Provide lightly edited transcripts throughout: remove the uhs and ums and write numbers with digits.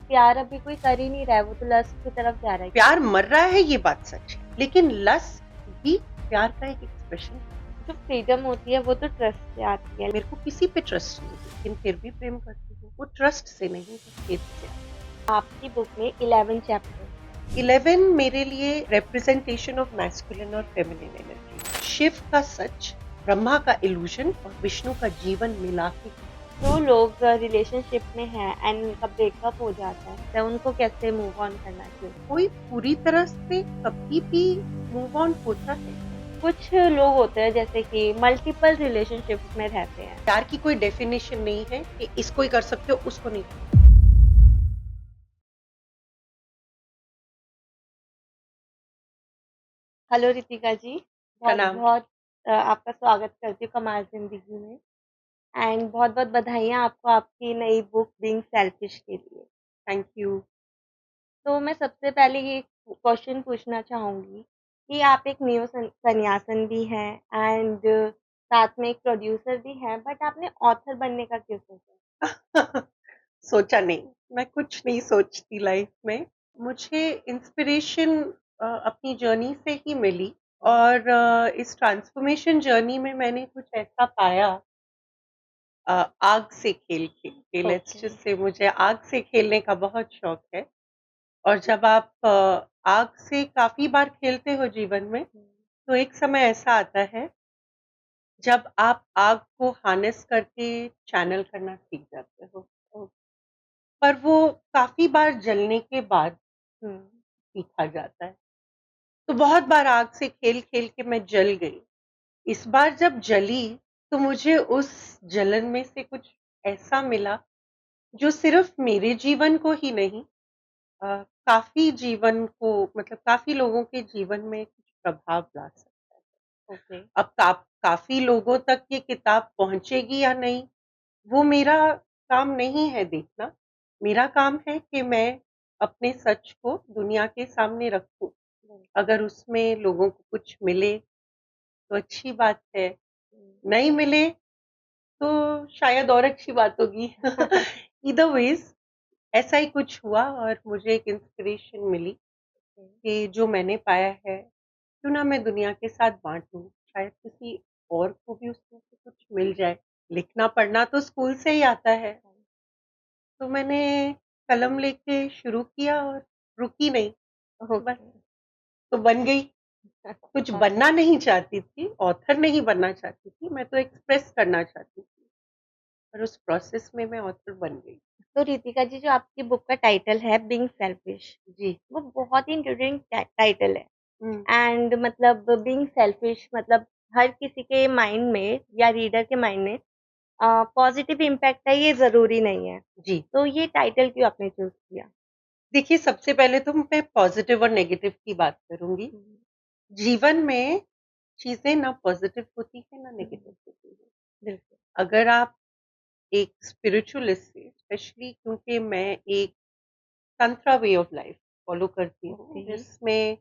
प्यार अभी कोई कर ही नहीं रहा है, वो तो लस्ट की तरफ जा रहा है। प्यार मर रहा है ये बात सच है, लेकिन लस्ट भी प्यार का एक एक्सप्रेशन है। जो फ्रीडम होती है वो तो ट्रस्ट से आती है। मेरे को किसी पे ट्रस्ट नहीं है, लेकिन फिर भी प्रेम करती हूँ। वो ट्रस्ट से नहीं, वो फेथ से आता है। आपकी बुक में 11 चैप्टर। 11 मेरे लिए रिप्रेजेंटेशन ऑफ मैस्कुलिन और फेमिनिन एनर्जी, शिव का सच, ब्रह्मा का इल्यूजन और विष्णु का जीवन मिला के। जो लोग रिलेशनशिप में हैं एंड उनका ब्रेकअप हो जाता है तो उनको कैसे मूव ऑन करना चाहिए? कोई पूरी तरह से कभी भी मूव ऑन होता है। कुछ लोग होते हैं जैसे कि मल्टीपल रिलेशनशिप्स में रहते हैं। प्यार की कोई डेफिनेशन नहीं है कि इसको ही कर सकते हो उसको नहीं। हेलो रितिका जी, बहुत प्रणाम। बहुत आपका स्वागत करती हूँ कमाल जिंदगी में। एंड बहुत बहुत बधाइयाँ आपको आपकी नई बुक बीइंग सेल्फिश के लिए। Thank you. तो मैं सबसे पहले ये क्वेश्चन पूछना चाहूँगी कि आप एक नियो सन्यासन भी हैं एंड साथ में एक प्रोड्यूसर भी हैं, बट आपने ऑथर बनने का क्यों सोचा? सोचा नहीं, मैं कुछ नहीं सोचती लाइफ में। मुझे इंस्पिरेशन अपनी जर्नी से ही मिली, और इस ट्रांसफॉर्मेशन जर्नी में मैंने कुछ ऐसा पाया। आग से खेल खेल के, लेट्स ओके। जस्ट से, मुझे आग से खेलने का बहुत शौक है। और जब आप आग से काफी बार खेलते हो जीवन में, तो एक समय ऐसा आता है जब आप आग को हार्नेस करके चैनल करना सीख जाते हो। पर वो काफी बार जलने के बाद सीखा जाता है। तो बहुत बार आग से खेल खेल के मैं जल गई। इस बार जब जली, तो मुझे उस जलन में से कुछ ऐसा मिला जो सिर्फ मेरे जीवन को ही नहीं, काफी जीवन को, मतलब काफी लोगों के जीवन में कुछ प्रभाव ला सकता है। ओके। अब काफी लोगों तक ये किताब पहुंचेगी या नहीं, वो मेरा काम नहीं है देखना। मेरा काम है कि मैं अपने सच को दुनिया के सामने रखूं। अगर उसमें लोगों को कुछ मिले तो अच्छी बात है, नहीं मिले तो शायद और अच्छी बात होगी। ईदर वेज ऐसा ही कुछ हुआ, और मुझे एक इंस्पिरेशन मिली कि जो मैंने पाया है क्यों ना मैं दुनिया के साथ बांटूं, शायद किसी और को भी उसमें से कुछ मिल जाए। लिखना पढ़ना तो स्कूल से ही आता है, तो मैंने कलम लेके शुरू किया और रुकी नहीं, बस। ओके। तो बन गई। कुछ बनना नहीं चाहती थी, ऑथर नहीं बनना चाहती थी, मैं तो एक्सप्रेस करना चाहती थी, पर उस प्रोसेस में मैं ऑथर बन गई। तो रितिका जी, जो आपकी बुक का टाइटल है बीइंग सेल्फिश, जी। वो बहुत ही इंटरेस्टिंग टाइटल है। हम्म। एंड मतलब बीइंग सेल्फिश मतलब हर किसी के माइंड में या रीडर के माइंड में पॉजिटिव इम्पैक्ट है, ये जरूरी नहीं है। जी। तो ये टाइटल क्यों आपने चूज किया? देखिए, सबसे पहले तो मैं पॉजिटिव और नेगेटिव की बात करूंगी। जीवन में चीजें ना पॉजिटिव होती है ना नेगेटिव होती है। बिल्कुल। अगर आप एक स्पिरिचुअलिस्ट से, स्पेशली क्योंकि मैं एक tantra way of life follow करती हूँ, ओके। जिसमें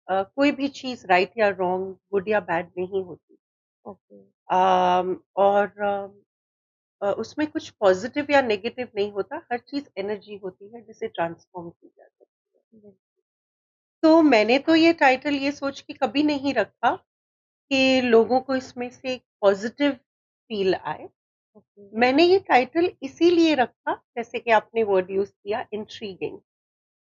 कोई भी चीज राइट या रॉन्ग, गुड या बैड नहीं होती। ओके। और उसमें कुछ पॉजिटिव या नेगेटिव नहीं होता, हर चीज एनर्जी होती है जिसे ट्रांसफॉर्म की जा सकती है। तो मैंने तो ये टाइटल ये सोच के कभी नहीं रखा कि लोगों को इसमें से एक पॉजिटिव फील आए। ओके। मैंने ये टाइटल इसीलिए रखा, जैसे कि आपने वर्ड यूज किया, इंट्रीगिंग।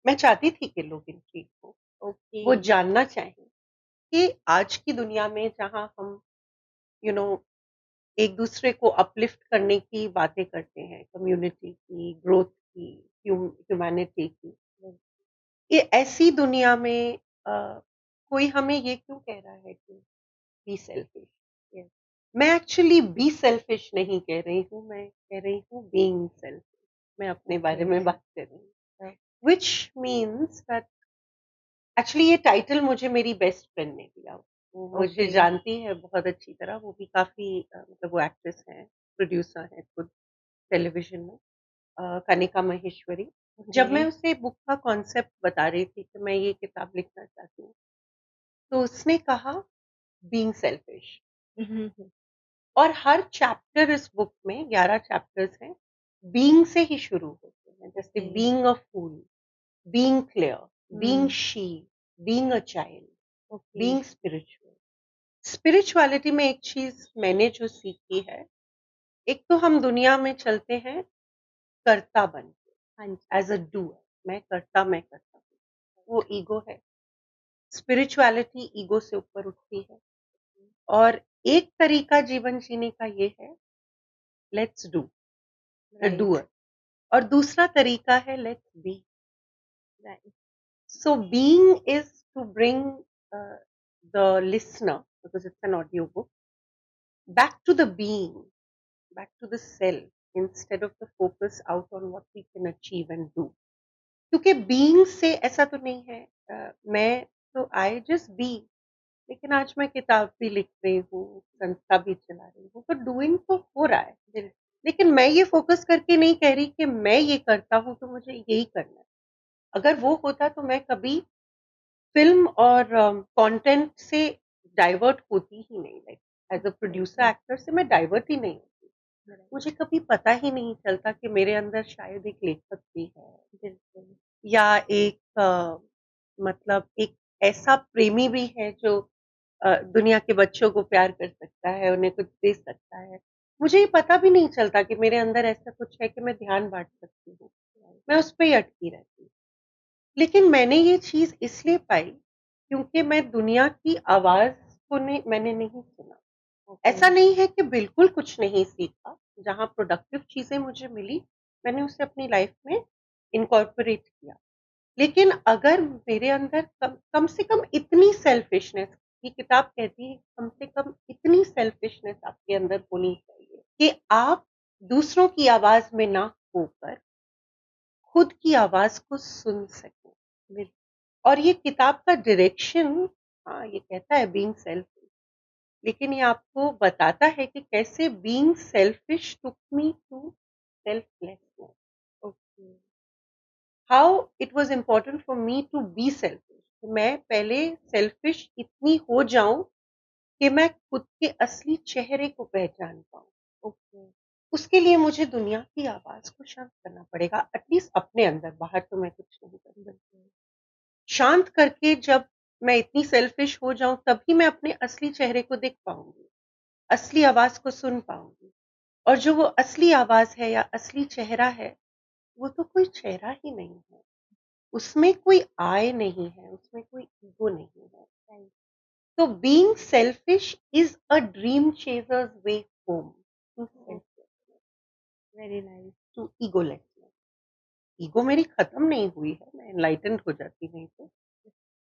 मैं चाहती थी कि लोग इंट्रीग हो, ओके। वो जानना चाहें कि आज की दुनिया में जहाँ हम यू you नो know, एक दूसरे को अपलिफ्ट करने की बातें करते हैं, कम्युनिटी की ग्रोथ की, ह्यूमैनिटी की, ये ऐसी दुनिया में कोई हमें ये क्यों कह रहा है कि बी सेल्फिश? मैं एक्चुअली बी सेल्फिश नहीं कह रही हूँ, मैं कह रही हूँ बीइंग सेल्फिश। मैं अपने बारे में बात कर रही हूँ, विच मीन्स दैट एक्चुअली ये टाइटल मुझे मेरी बेस्ट फ्रेंड ने दिया। वो मुझे जानती है बहुत अच्छी तरह, वो भी काफी मतलब वो एक्ट्रेस है, प्रोड्यूसर है खुद टेलीविजन में, कनिका महेश्वरी। जब मैं उसे बुक का कॉन्सेप्ट बता रही थी कि मैं ये किताब लिखना चाहती हूँ, तो उसने कहा बीइंग सेल्फिश। और हर चैप्टर इस बुक में, 11 चैप्टर्स हैं, बीइंग से ही शुरू होते हैं, जैसे okay, being a fool, being clear, being hmm, she, being a child, okay, being spiritual. Spirituality में एक चीज मैंने जो सीखी है, एक तो हम दुनिया में चलते हैं कर्ता बन हाँ जी, के, एज अ डूअर, मैं करता हूँ, वो ईगो है। स्पिरिचुअलिटी ईगो से ऊपर उठती है, और एक तरीका जीवन जीने का ये है, let's do, the right, doer. और दूसरा तरीका है let's be. Right, So being is to bring the listener, because it's an audio book, back to the being, back to the self, instead of the focus out on what we can achieve and do. क्योंकि being से ऐसा तो नहीं है, मैं तो I just be, लेकिन आज मैं किताब भी लिख रही हूँ, संस्था भी चला रही हूँ, तो डूइंग तो हो रहा है। बिल्कुल, लेकिन मैं ये फोकस करके नहीं कह रही कि मैं ये करता हूँ तो मुझे यही करना है। अगर वो होता तो मैं कभी फ़िल्म और कंटेंट से डाइवर्ट होती ही नहीं, लाइक एज़ अ प्रोड्यूसर बिल्कुल, एक्टर से मैं डाइवर्ट ही नहीं होती। राइट, मुझे कभी पता ही नहीं चलता कि मेरे अंदर शायद एक लेखक भी है, बिल्कुल, या एक मतलब एक ऐसा प्रेमी भी है जो दुनिया के बच्चों को प्यार कर सकता है, उन्हें कुछ दे सकता है। मुझे ये पता भी नहीं चलता कि मेरे अंदर ऐसा कुछ है कि मैं ध्यान बाँट सकती हूँ। राइट, मैं उस पे ही अटकी रहती हूँ। लेकिन मैंने ये चीज़ इसलिए पाई, क्योंकि मैं दुनिया की आवाज़ को मैंने नहीं सुना। ओके, ऐसा नहीं है कि बिल्कुल कुछ नहीं सीखा, जहाँ प्रोडक्टिव चीज़ें मुझे मिली, मैंने उसे अपनी लाइफ़ में इनकॉर्पोरेट किया। लेकिन अगर मेरे अंदर कम कम से कम इतनी सेल्फिशनेस, ये किताब कहती है कम से कम इतनी सेल्फिशनेस आपके अंदर होनी चाहिए कि आप दूसरों की आवाज़ में ना होकर खुद की आवाज़ को सुन सकें। बिल्कुल, और ये किताब का डायरेक्शन, हाँ, ये कहता है बीइंग सेल्फिश, लेकिन ये आपको बताता है कि कैसे being selfish took me to selflessness, okay, how it was important for me to be selfish. मैं पहले सेल्फिश इतनी हो जाऊं कि मैं खुद के असली चेहरे को पहचान पाऊं। ओके, उसके लिए मुझे दुनिया की आवाज को शांत करना पड़ेगा, एटलीस्ट अपने अंदर, बाहर तो मैं कुछ नहीं कर सकती। बिल्कुल, शांत करके जब मैं इतनी सेल्फिश हो जाऊं, तभी मैं अपने असली चेहरे को देख पाऊंगी, असली आवाज को सुन पाऊंगी। और जो वो असली आवाज है या असली चेहरा है, वो तो कोई चेहरा ही नहीं है, उसमें कोई आय नहीं है, उसमें कोई ईगो नहीं है। राइट, तो being selfish is a dream chasers way home to oh, selflessness, very nice, to egolessness. Ego मेरी खत्म नहीं हुई है, मैं एनलाइटेंड हो जाती नहीं तो,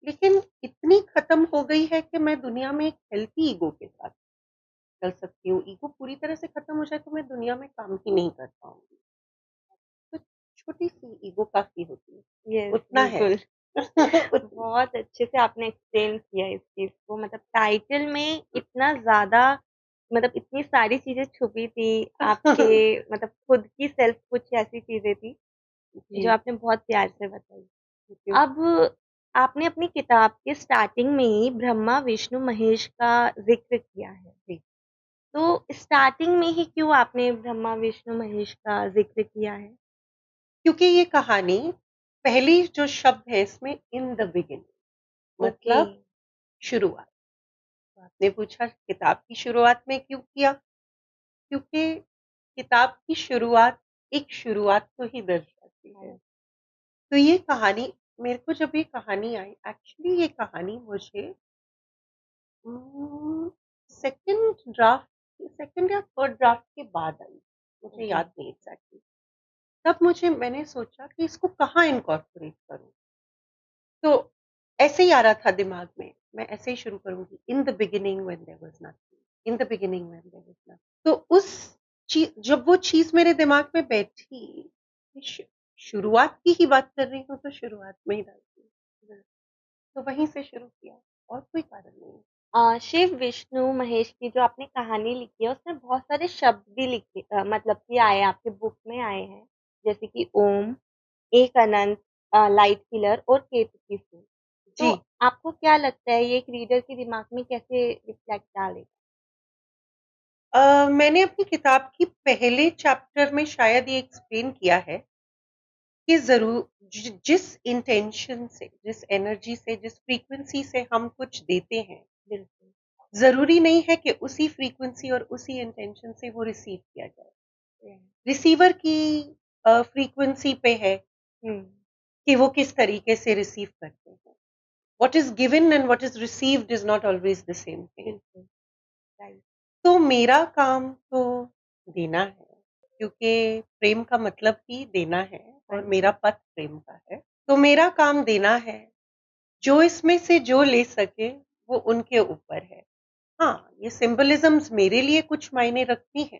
लेकिन इतनी खत्म हो गई है कि मैं दुनिया में एक हेल्थी ईगो के साथ चल सकती हूँ। ईगो पूरी तरह से खत्म हो जाए तो मैं दुनिया में काम ही नहीं कर पाऊँगी। तो छोटी-सी ईगो काफ़ी होती है, यस, उतना है। बिल्कुल। उतना बहुत अच्छे से आपने एक्सप्लेन किया इस चीज़ को मतलब टाइटल में इतना ज़्यादा मतलब इतनी सारी चीज़ें छुपी थी, आपके मतलब खुद की सेल्फ कुछ ऐसी चीज़ें थी, जो जी, आपने बहुत प्यार से बताई। Thank you. अब आपने अपनी किताब के स्टार्टिंग में ही ब्रह्मा, विष्णु, महेश का ज़िक्र किया है। जी, तो स्टार्टिंग में ही क्यों आपने ब्रह्मा, विष्णु, महेश का ज़िक्र किया है? क्योंकि ये कहानी, पहली जो शब्द है इसमें, इन द बिगिनिंग, ओके, मतलब शुरुआत। तो आपने पूछा किताब की शुरुआत में क्यों किया? क्योंकि किताब की शुरुआत एक शुरुआत को ही दर्शाती है। हाँ, तो ये कहानी, मेरे को जब ये कहानी आई, एक्चुअली ये कहानी मुझे सेकंड ड्राफ्ट, सेकंड या थर्ड ड्राफ्ट के बाद आई, मुझे ओके, याद नहीं एग्जैक्टली। तब मैंने सोचा कि इसको कहाँ इनकॉर्पोरेट करूँ। तो ऐसे ही आ रहा था दिमाग में, मैं ऐसे ही शुरू करूँगी, in the beginning when there was nothing, in the beginning when there was nothing. तो उस जब वो चीज़ मेरे दिमाग में बैठी, श शुरुआत की ही बात कर रही हूँ तो शुरुआत में ही डालती हूँ। तो वहीं से शुरू किया, और कोई कारण नहीं। शिव, विष्णु, महेश की जो आपने कहानी लिखी है, उसमें बहुत सारे शब्द भी लिखे मतलब कि आए हैं, आपके बुक में आए हैं, जैसे कि ओम, एक अनंत, लाइट किलर और केतु की सूंड। तो जी, आपको क्या लगता है ये एक रीडर के दिमाग में कैसे रिफ्लेक्ट डालेगा? मैंने अपनी किताब की पहले चैप्टर में शायद ये एक्सप्लेन किया है कि जिस इंटेंशन से, जिस एनर्जी से, जिस फ्रीक्वेंसी से हम कुछ देते हैं, बिल्कुल। जरूरी नहीं है कि उसी फ्रीक्वेंसी और उसी इंटेंशन से वो रिसीव किया जाए। Yeah. रिसीवर की फ्रीक्वेंसी पे है हुँ, कि वो किस तरीके से रिसीव करते हैं। What is given and what is received is not always the same thing. बिल्कुल, राइट। तो मेरा काम तो देना है, क्योंकि प्रेम का मतलब ही देना है हाँ और मेरा जी। पथ प्रेम का है। तो मेरा काम देना है। जो इसमें से जो ले सके वो उनके ऊपर है। हाँ, ये सिंबलिज़म्स मेरे लिए कुछ मायने रखती हैं,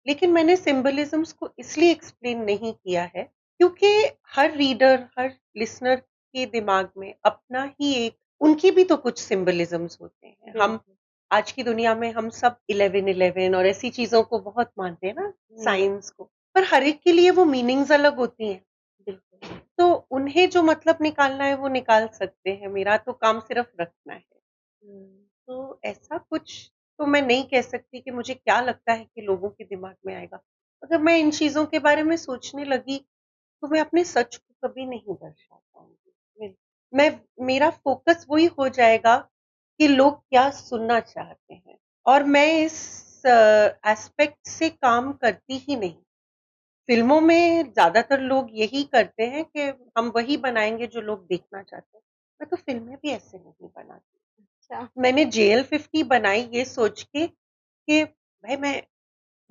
लेकिन मैंने सिंबलिज़म्स को इसलिए एक्सप्लेन नहीं किया है, क्योंकि हर रीडर, हर लिसनर के दिमाग में अपना ही एक उनकी भी तो कुछ सिंबलिज़म्स होते हैं। हम बिल्कुल। आज की दुनिया में हम सब 11-11 और ऐसी चीज़ों को बहुत मानते हैं ना, हुँ, साइंस को, पर हर एक के लिए वो मीनिंग्स अलग होती हैं। बिल्कुल। तो उन्हें जो मतलब निकालना है वो निकाल सकते हैं, मेरा तो काम सिर्फ रखना है। हुँ, तो ऐसा कुछ तो मैं नहीं कह सकती कि मुझे क्या लगता है कि लोगों के दिमाग में आएगा। अगर मैं इन चीज़ों के बारे में सोचने लगी, तो मैं अपने सच को कभी नहीं दर्शा पाऊँगी। बिल मैं मेरा फ़ोकस वही हो जाएगा कि लोग क्या सुनना चाहते हैं, और मैं इस एस्पेक्ट से काम करती ही नहीं। फ़िल्मों में ज़्यादातर लोग यही करते हैं कि हम वही बनाएँगे जो लोग देखना चाहते हैं। मैं तो फ़िल्में भी ऐसे नहीं बनाती। अच्छा, मैंने जेएल 50 बनाई ये सोच के कि भाई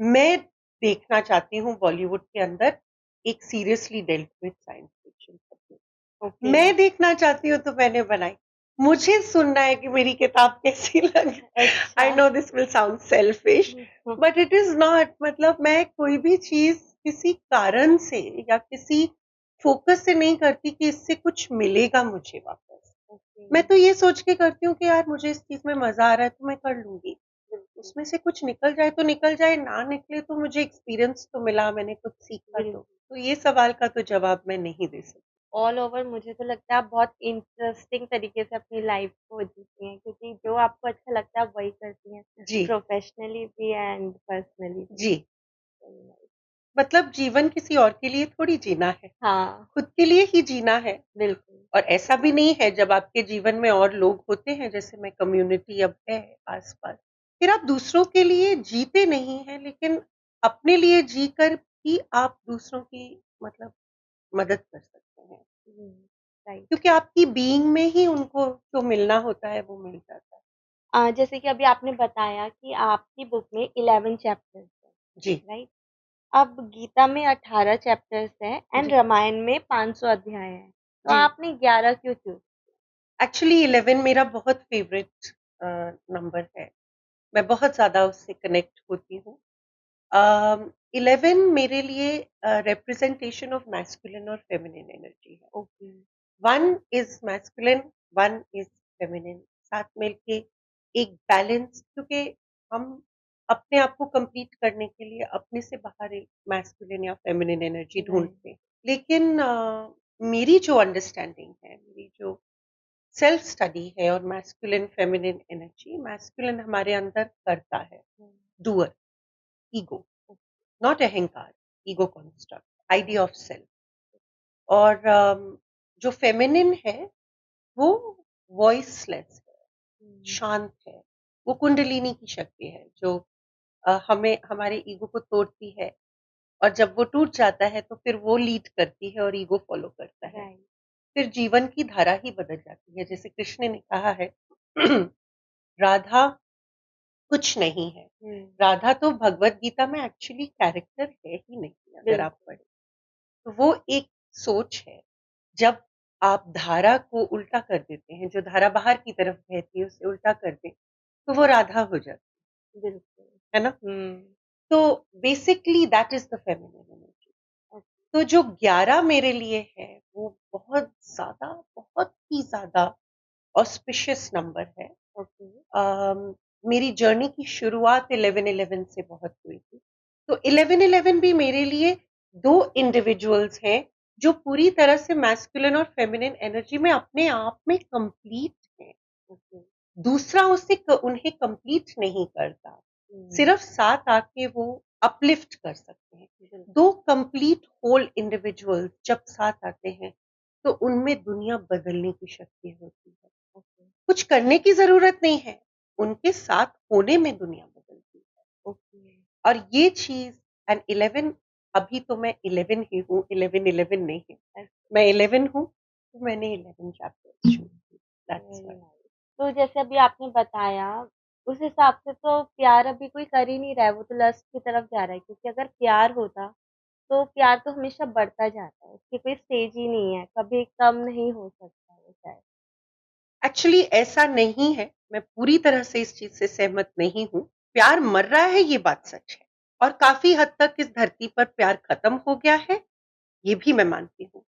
मैं देखना चाहती हूँ बॉलीवुड के अंदर एक seriously dealt with science fiction subject. Okay. मैं देखना चाहती हूँ तो मैंने बनाई। मुझे सुनना है कि मेरी किताब कैसी लगी। अच्छा। I know this will sound selfish, hmm, hmm, but it is not. मतलब मैं कोई भी चीज़ किसी कारण से या किसी फ़ोकस से नहीं करती कि इससे कुछ मिलेगा मुझे वापस। ओके, मैं तो ये सोच के करती हूँ कि यार मुझे इस चीज़ में मज़ा आ रहा है तो मैं कर लूँगी। बिल्कुल, उसमें से कुछ निकल जाए तो निकल जाए, ना निकले तो मुझे एक्सपीरियंस तो मिला, मैंने कुछ सीखा तो। बिल्कुल। तो ये सवाल का तो जवाब मैं नहीं दे सकती। ऑल ओवर मुझे तो लगता है आप बहुत इंटरेस्टिंग तरीके से अपनी लाइफ़ को जीती हैं क्योंकि जो आपको अच्छा लगता है आप वही करती हैं, जी, प्रोफ़ेशनली भी एंड पर्सनली भी। जी। Very nice. मतलब जीवन किसी और के लिए थोड़ी जीना है, हाँ, खुद के लिए ही जीना है। बिल्कुल, और ऐसा भी नहीं है जब आपके जीवन में और लोग होते हैं, जैसे मैं कम्युनिटी अब है आस-पास, फिर आप दूसरों के लिए जीते नहीं हैं, लेकिन अपने लिए जीकर भी आप दूसरों की मतलब मदद कर सकते हैं। हुँ, राइट। क्योंकि आपकी बीइंग में ही उनको जो मिलना होता है वो मिल जाता है। जैसे कि अभी आपने बताया कि आपकी बुक में 11 चैप्टर्स हैं, जी, राइट? अब गीता में 18 चैप्टर्स हैं एंड जी, रामायण में 500 अध्याय हैं। तो जी। आपने 11 क्यों चूज़? एक्चुअली 11 मेरा बहुत फ़ेवरेट नंबर है। मैं बहुत ज़्यादा उससे कनेक्ट होती हूँ। 11 मेरे लिए रिप्रेजेंटेशन ऑफ मैस्कुलिन और फेमिनिन एनर्जी है। Okay, 1 is masculine, 1 is feminine, साथ मिलके एक बैलेंस, क्योंकि हम अपने आप को कंप्लीट करने के लिए अपने से बाहर एक मैस्कुलिन या फेमिनिन एनर्जी राइट। ढूँढते हैं। लेकिन मेरी जो अंडरस्टैंडिंग है, मेरी जो सेल्फ स्टडी है, और मैस्कुलिन फेमिनिन एनर्जी, मैस्कुलिन हमारे अंदर करता है, हुँ, डूअर, ईगो, नॉट अहंकार, ego construct, idea of self. और जो फेमिनिन है वो वॉइसलेस है, हुँ, शांत है। वो कुंडलिनी की शक्ति है जो हमें हमारे ईगो को तोड़ती है, और जब वो टूट जाता है तो फिर वो लीड करती है और ईगो फॉलो करता है। राइट। फिर जीवन की धारा ही बदल जाती है। जैसे कृष्ण ने कहा है राधा कुछ नहीं है। हुँ, राधा तो भगवत गीता में एक्चुअली कैरेक्टर है ही नहीं, अगर आप बिल्कुल, पढ़ें। तो वो एक सोच है। जब आप धारा को उल्टा कर देते हैं, जो धारा बाहर की तरफ बहती है उसे उल्टा कर दें, तो वो राधा हो जाती बिल्कुल। है ना? हुँ, तो basically that is the feminine energy. Okay, तो जो 11 मेरे लिए है, वो बहुत ही ज़्यादा ऑस्पिशियस नंबर है। ओके, अम, मेरी जर्नी की शुरुआत 11-11 से बहुत हुई थी। तो 11-11 भी मेरे लिए 2 इंडिविजुअल्स हैं, जो पूरी तरह से मैस्कुलिन और फेमिनिन एनर्जी में अपने आप में कंप्लीट हैं। ओके, दूसरा उन्हें कंप्लीट नहीं करता। हुँ, सिर्फ़ साथ आके वो अपलिफ्ट कर सकते हैं। बिल्कुल। दो कंप्लीट होल इंडिविजुअल जब साथ आते हैं तो उनमें दुनिया बदलने की शक्ति होती है। ओके, कुछ करने की जरूरत नहीं है, उनके साथ होने में दुनिया बदलती है। ओके। और ये चीज एंड 11, अभी तो मैं 11 ही हूँ, 11 नहीं है, मैं 11 हूँ, तो मैंने 11 चैप्टर्स चूज किए, दैट्स वेरी व्हाई। नाइस। तो जैसे अभी आपने बताया, उस हिसाब से तो प्यार अभी कोई कर ही नहीं रहा है, वो तो लस्ट की तरफ जा रहा है क्योंकि अगर प्यार होता, तो प्यार तो हमेशा बढ़ता जाता है, उसकी कोई स्टेज ही नहीं है, कभी कम नहीं हो सकता वो शायद। एक्चुअली ऐसा नहीं है, मैं पूरी तरह से इस चीज से सहमत नहीं हूँ। प्यार मर रहा है, ये बात सच है, और काफी हद तक इस धरती पर प्यार खत्म हो गया है, ये भी मैं मानती हूँ।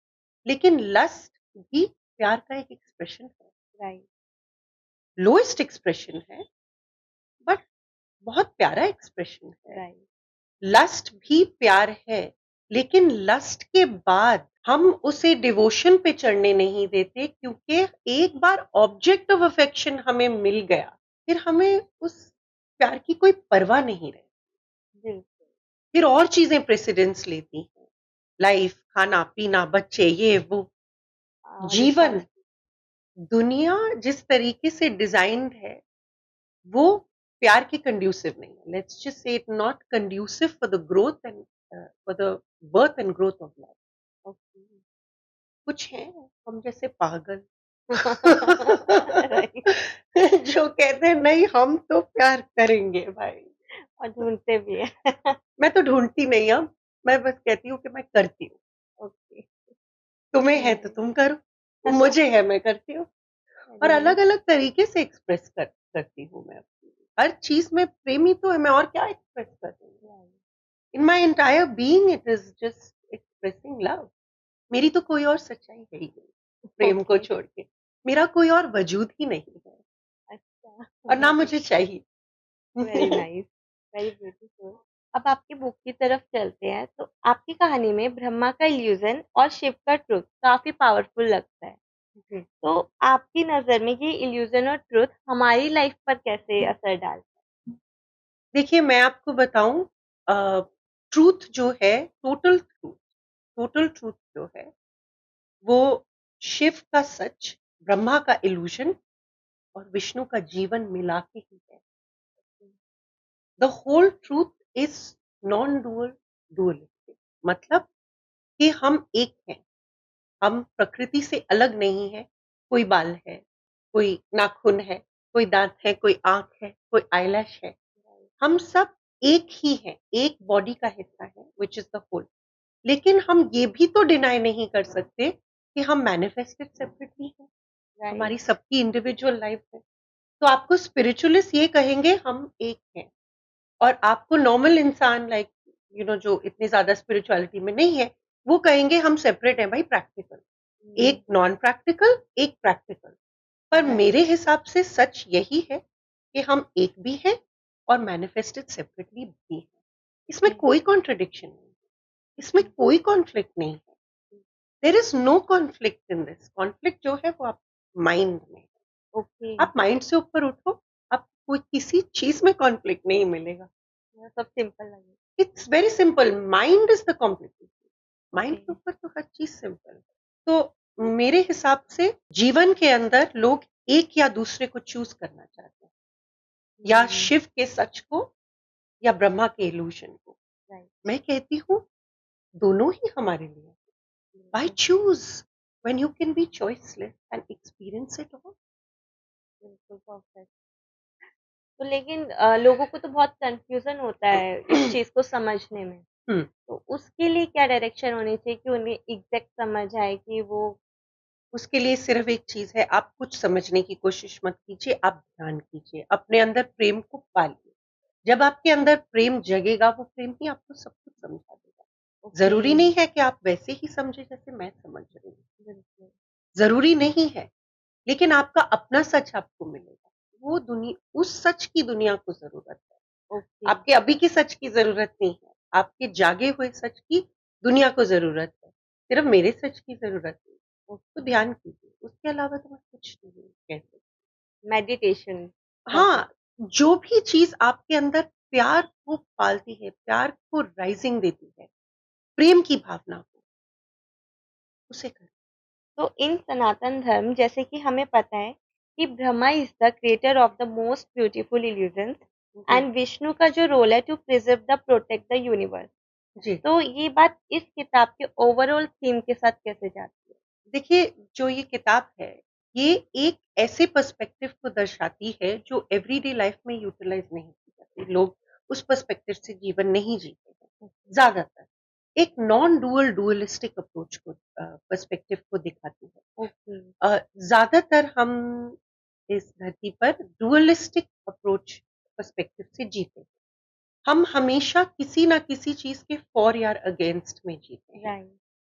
लेकिन लस्ट भी प्यार का एक एक्सप्रेशन है, राइट, लोएस्ट एक्सप्रेशन है, बट बहुत प्यारा एक्सप्रेशन है। राइट। लस्ट भी प्यार है, लेकिन लस्ट के बाद हम उसे डिवोशन पे चढ़ने नहीं देते, क्योंकि एक बार ऑब्जेक्ट ऑफ अफेक्शन हमें मिल गया, फिर हमें उस प्यार की कोई परवाह नहीं रहती। बिल्कुल। फिर और चीजें प्रेसिडेंस लेती हैं, लाइफ, खाना पीना, बच्चे, ये वो। जीवन, रिस्पॉन्सिबिलिटी। दुनिया जिस तरीके से डिजाइंड है, वो प्यार के कंड्यूसिव नहीं है। Let's just say it not conducive for the growth and for the birth and growth of life. Okay. कुछ हैं हम जैसे पागल राइट। जो कहते हैं नहीं हम तो प्यार करेंगे भाई। और ढूँढते भी हैं। मैं तो ढूंढती नहीं, अब मैं बस कहती हूँ कि मैं करती हूँ। ओके, तुम्हें है तो वेरी तुम करो, मुझे है मैं करती हूँ। और वेरी अलग नाइस। अलग तरीके से एक्सप्रेस करती हूँ मैं अपनी, हर चीज में प्रेमी तो है, मैं और क्या एक्सप्रेस कर रही हूँ। Right, in my entire being it is just expressing love. मेरी तो कोई और सच्चाई है ही नहीं, प्रेम को ओके, छोड़ के मेरा कोई और वजूद ही नहीं है, अच्छा, और ना गॉट इट। मुझे चाहिए। Very nice, very beautiful. अब आपकी बुक की तरफ चलते हैं, तो आपकी कहानी में ब्रह्मा का इल्यूज़न और शिव का ट्रुथ काफ़ी पावरफुल लगता है। तो आपकी नज़र में ये इल्यूज़न और ट्रुथ हमारी लाइफ पर कैसे असर डालता देखिए मैं आपको बताऊं, ट्रूथ जो है, टोटल ट्रूथ जो है, वो शिव का सच, ब्रह्मा का इल्यूजन और विष्णु का जीवन मिला के ही है। है? The whole truth is non dual, dualistic, मतलब कि हम एक हैं, हम प्रकृति से अलग नहीं है। कोई बाल है, कोई नाखून है, कोई दांत है, कोई आंख है, कोई आईलैश है, हम सब एक ही हैं, एक बॉडी का हिस्सा है, विच इज द होल। लेकिन हम ये भी तो डिनाई नहीं कर सकते कि हम मैनिफेस्टेड सेपरेटली हैं, राइट, हमारी सबकी इंडिविजुअल लाइफ है। तो आपको स्पिरिचुअलिस्ट ये कहेंगे हम एक हैं, और आपको नॉर्मल इंसान लाइक जो इतनी ज्यादा स्पिरिचुअलिटी में नहीं है, वो कहेंगे हम सेपरेट हैं भाई, प्रैक्टिकल। हुँ, एक नॉन प्रैक्टिकल, एक प्रैक्टिकल। पर राइट, मेरे हिसाब से सच यही है कि हम एक भी हैं और मैनिफेस्टेड सेपरेटली भी हैं। इसमें ओके, कोई कॉन्ट्रडिक्शन नहीं है, इसमें कोई कॉन्फ्लिक्ट नहीं है। There is no conflict in this. Conflict जो है वो आप माइंड में है। ओके, आप माइंड से ऊपर उठो, आपको कोई किसी चीज में कॉन्फ्लिक्ट नहीं मिलेगा। सब सिंपल लगे। It's very simple, mind is the complicated, mind okay, के ऊपर तो हर चीज सिंपल है। तो मेरे हिसाब से जीवन के अंदर लोग एक या दूसरे को चूज करना चाहते हैं, या हुँ, शिव के सच को या ब्रह्मा के इल्यूशन को। राइट, मैं कहती हूँ दोनों ही हमारे लिए। Why बिल्कुल, choose when you can be choiceless and experience it all? बिल्कुल परफेक्ट। तो लेकिन लोगों को तो बहुत कन्फ्यूज़न होता है इस चीज़ को समझने में। हम्म, तो उसके लिए क्या डायरेक्शन होनी चाहिए कि उन्हें एग्ज़ैक्ट समझ आए कि वो उसके लिए सिर्फ एक चीज है, आप कुछ समझने की कोशिश मत कीजिए, आप ध्यान कीजिए, अपने अंदर प्रेम को पालिए। जब आपके अंदर प्रेम जगेगा, वो प्रेम ही आपको सब कुछ समझा देगा। ओके, जरूरी नहीं है कि आप वैसे ही समझे जैसे मैं समझ रही हूँ, बिल्कुल, जरूरी नहीं है, लेकिन आपका अपना सच आपको मिलेगा। वो दुनिया, उस सच की दुनिया को जरूरत है, ओके, आपके अभी के सच की जरूरत नहीं है, आपके जागे हुए सच की दुनिया को जरूरत है, सिर्फ मेरे सच की जरूरत नहीं। तो ओके। ध्यान कीजिए, उसके अलावा तो मैं कुछ नहीं कह सकती। मेडिटेशन, हाँ, परफेक्ट, जो भी चीज आपके अंदर प्यार को पालती है, प्यार को राइजिंग देती है, प्रेम की भावना को, उसे करें। तो इन सनातन धर्म जैसे कि हमें पता है कि Brahma is the creator of the most beautiful illusions जी, एंड विष्णु का जो रोल है to preserve the protect the universe. जी। तो ये बात इस किताब के ओवरऑल थीम के साथ कैसे जाती है? देखिए, जो ये किताब है, ये एक ऐसे पर्सपेक्टिव को दर्शाती है जो एवरीडे लाइफ में यूटिलाइज़ नहीं की जाती। लोग उस पर्सपेक्टिव से जीवन नहीं जीते हैं, ओके, ज़्यादातर। एक नॉन डुअल डुअलिस्टिक अप्रोच को पर्सपेक्टिव को दिखाती है। ओके, ज़्यादातर हम इस धरती पर डुअलिस्टिक अप्रोच पर्सपेक्टिव से जीते हैं। हम हमेशा किसी ना किसी चीज़ के फॉर या अगेंस्ट में जीते हैं। राइट,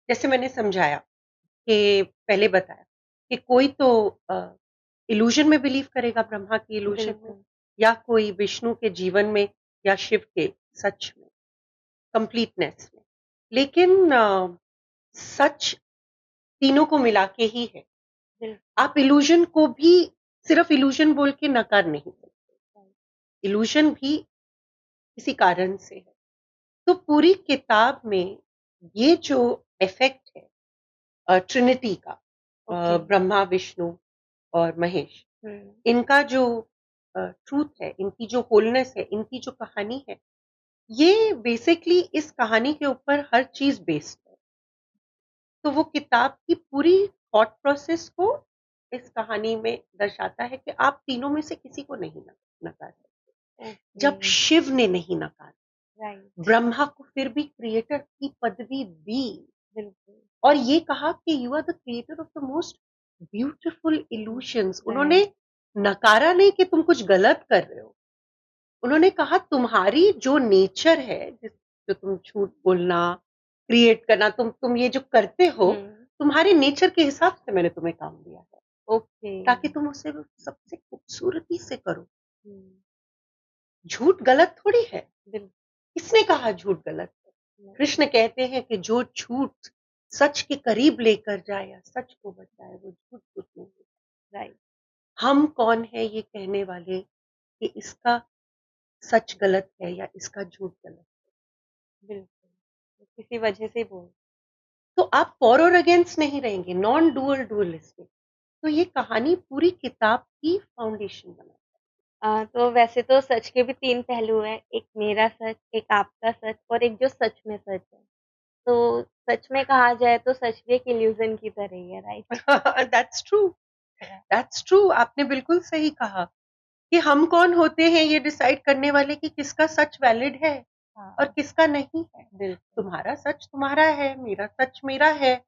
जैसे मैंने समझाया कि पहले बताया कि कोई तो इल्यूजन में बिलीव करेगा, ब्रह्मा की इल्यूजन में, बिल्कुल, या कोई विष्णु के जीवन में, या शिव के सच में, कंप्लीटनेस में। लेकिन सच तीनों को मिला के ही है। बिल्कुल, आप इल्यूजन को भी सिर्फ इल्यूजन बोल के नकार नहीं सकते। राइट, इल्यूजन भी किसी कारण से है। तो पूरी किताब में ये जो इफेक्ट है ट्रिनिटी का, ओके, ब्रह्मा, विष्णु और महेश, हुँ, इनका जो ट्रूथ है, इनकी जो होलनेस है, इनकी जो कहानी है, ये बेसिकली इस कहानी के ऊपर हर चीज़ बेस्ड है। तो वो किताब की पूरी थॉट प्रोसेस को इस कहानी में दर्शाता है कि आप तीनों में से किसी को नहीं नकार सकते। ओके, जब शिव ने नहीं नकारा, राइट, ब्रह्मा को फिर भी क्रिएटर की पदवी दी बिल्कुल, और ये कहा कि you are the creator of the most beautiful illusions. उन्होंने राइट, नकारा नहीं कि तुम कुछ गलत कर रहे हो, उन्होंने कहा तुम्हारी जो नेचर है, जो तुम झूठ बोलना, क्रिएट करना, तुम ये जो करते हो, हुँ, तुम्हारे नेचर के हिसाब से मैंने तुम्हें काम दिया है, ओके, ताकि तुम उसे सबसे खूबसूरती से करो। हुँ, झूठ गलत थोड़ी है। बिल्कुल, किसने कहा झूठ गलत है? कृष्ण कहते हैं कि जो झूठ सच के करीब लेकर जाए या सच को बचाए, वो झूठ कुछ नहीं है। राइट, हम कौन है ये कहने वाले कि इसका सच गलत है या इसका झूठ गलत है? बिल्कुल, किसी वजह से बोल तो आप फॉर और अगेंस्ट नहीं रहेंगे, नॉन डुअल डुअलिस्टिक। तो ये कहानी पूरी किताब की फाउंडेशन बना। तो वैसे तो सच के भी 3 पहलू हैं, एक मेरा सच, एक आपका सच और एक जो सच में सच है। तो सच में कहा जाए तो सच भी एक इल्यूज़न की तरह ही है, right? That's true, that's true. आपने बिल्कुल सही कहा कि हम कौन होते हैं ये डिसाइड करने वाले कि किसका सच वैलिड है और हाँ, किसका नहीं है। बिल्कुल, तुम्हारा सच तुम्हारा है, मेरा सच मेरा है।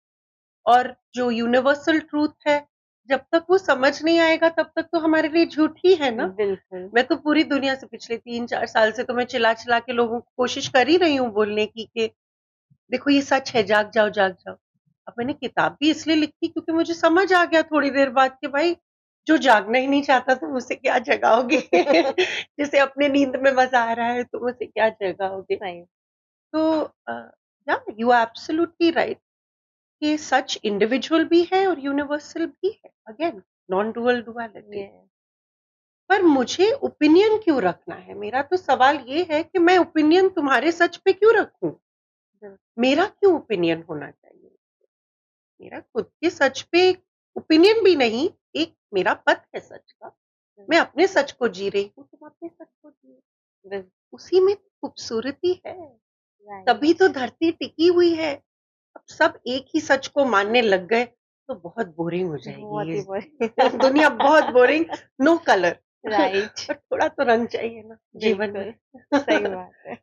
और जो यूनिवर्सल ट्रूथ है, जब तक वो समझ नहीं आएगा तब तक तो हमारे लिए झूठ ही है ना। बिल्कुल, मैं तो पूरी दुनिया से पिछले 3-4 साल से तो मैं चिल्ला-चिल्ला के लोगों को कोशिश कर ही रही हूँ बोलने की कि देखो ये सच है, जाग जाओ, जाग जाओ। अब मैंने किताब भी इसलिए लिखी क्योंकि मुझे समझ आ गया थोड़ी देर बाद कि भाई जो जागना ही नहीं चाहता तुम उसे क्या जगाओगे? जिसे अपने नींद में मज़ा आ रहा है तुम उसे क्या जगाओगे? सही, तो या यू आर एब्सोल्युटली राइट कि सच इंडिविजुअल भी है और यूनिवर्सल भी है। Again non dual duality. ये पर मुझे ओपिनियन क्यों रखना है? मेरा तो सवाल ये है कि मैं ओपिनियन तुम्हारे सच पे क्यों रखूँ? बिल्कुल, मेरा क्यों ओपिनियन होना चाहिए? मेरा खुद के सच पे ओपिनियन भी नहीं, एक मेरा पथ है सच का। मैं अपने सच को जी रही हूँ, तुम अपने सच को जियो। बिल्कुल, उसी में तो खूबसूरती है, तभी राइट, तो धरती टिकी हुई है। अब सब एक ही सच को मानने लग गए, तो बहुत बोरिंग हो जाएगी बहुत ये ही बढ़ दुनिया बहुत बोरिंग, नो कलर। राइट, पर थोड़ा तो रंग चाहिए ना जीवन में। बिल्कुल, सही बात है।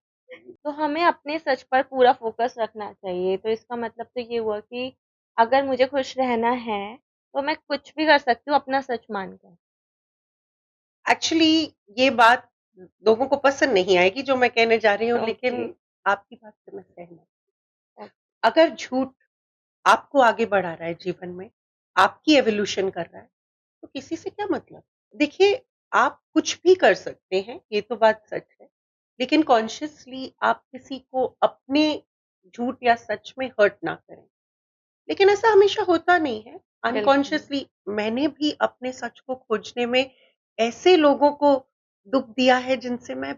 तो हमें अपने सच पर पूरा फ़ोकस रखना चाहिए, तो इसका मतलब तो ये हुआ कि अगर मुझे खुश रहना है, तो मैं कुछ भी कर सकती हूँ अपना सच मानकर। एक्चुअली ये बात लोगों को पसंद नहीं आएगी जो मैं कहने जा रही हूँ, ओके, लेकिन आपकी बात से मैं सहमत हूँ। ओ अगर झूठ आपको आगे बढ़ा रहा है जीवन में, आपकी एवोल्यूशन कर रहा है, तो किसी से क्या मतलब? देखिए, आप कुछ भी कर सकते हैं, ये तो बात सच है, लेकिन कॉन्शियसली आप किसी को अपने झूठ या सच में हर्ट ना करें। लेकिन ऐसा हमेशा होता नहीं है। बिल्कुल, अनकॉन्शियसली मैंने भी अपने सच को खोजने में ऐसे लोगों को दुःख दिया है जिनसे मैं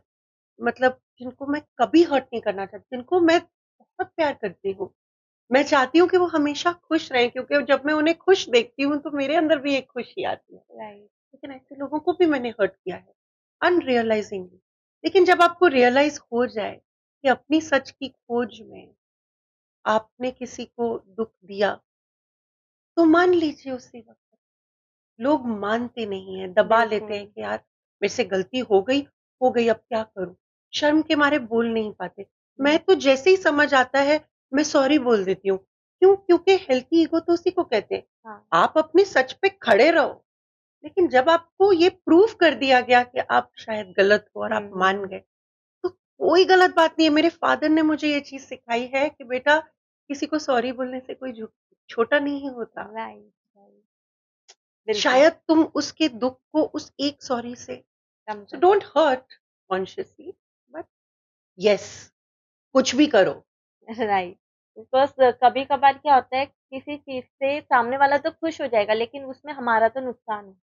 मतलब जिनको मैं कभी हर्ट नहीं करना चाहती, जिनको मैं बहुत प्यार करती हूँ। मैं चाहती हूँ कि वो हमेशा खुश रहें, क्योंकि जब मैं उन्हें खुश देखती हूँ तो मेरे अंदर भी एक खुशी आती है। राइट। लेकिन ऐसे लोगों को भी मैंने हर्ट किया है, अनरियलाइजिंगली। लेकिन जब आपको रियलाइज हो जाए कि अपनी सच की खोज में आपने किसी को दुख दिया, तो मान लीजिए उसी वक्त। लोग मानते नहीं हैं, दबा लेते बिल्कुल। हैं कि यार मेरे से गलती हो गई, अब क्या करूं? शर्म के मारे बोल नहीं पाते। मैं हुँ, तो जैसे ही समझ आता है, मैं सॉरी बोल देती हूँ। क्यों? क्योंकि हेल्थी ईगो तो उसी को कहते हैं। हाँ। आप अपनी सच पे खड़े रहो, लेकिन जब आपको ये प्रूव कर दिया गया कि आप शायद गलत हो और हुँ, आप मान हुँ। गए, तो कोई गलत बात नहीं है। मेरे फादर ने मुझे ये चीज़ सिखाई है कि बेटा, किसी को सॉरी बोलने से कोई छोटा नहीं होता। Right, right. बिल्कुल, शायद तुम उसके दुःख को उस एक सॉरी से, कम सो कर don't hurt consciously, but yes, कुछ भी करो। राइट। बिकॉज़ कभी-कभार क्या होता है किसी चीज़ से सामने वाला तो खुश हो जाएगा लेकिन उसमें हमारा तो नुकसान है।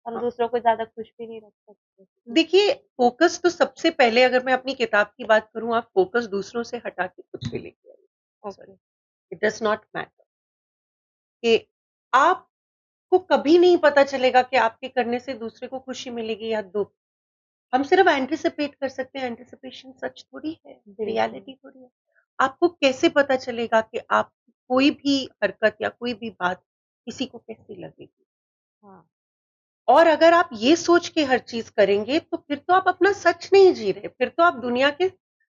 हम हाँ, दूसरों को ज़्यादा खुश भी नहीं रख सकते। देखिए, फ़ोकस तो सबसे पहले, अगर मैं अपनी किताब की बात करूँ, आप फ़ोकस दूसरों से हटा के खुद पे लेके आइए। Sorry, okay. It does not matter कि आपको कभी नहीं पता चलेगा कि आपके करने से दूसरे को खुशी मिलेगी या दुःख। हम सिर्फ़ एंटीसिपेट कर सकते हैं, एंटीसिपेशन सच थोड़ी है, बिल्कुल। रियलिटी थोड़ी है। आपको कैसे पता चलेगा कि आप कोई भी हरकत या कोई भी बात किसी को कैसी लगेगी? हाँ, और अगर आप ये सोच के हर चीज़ करेंगे, तो फिर तो आप अपना सच नहीं जी रहे, फिर तो आप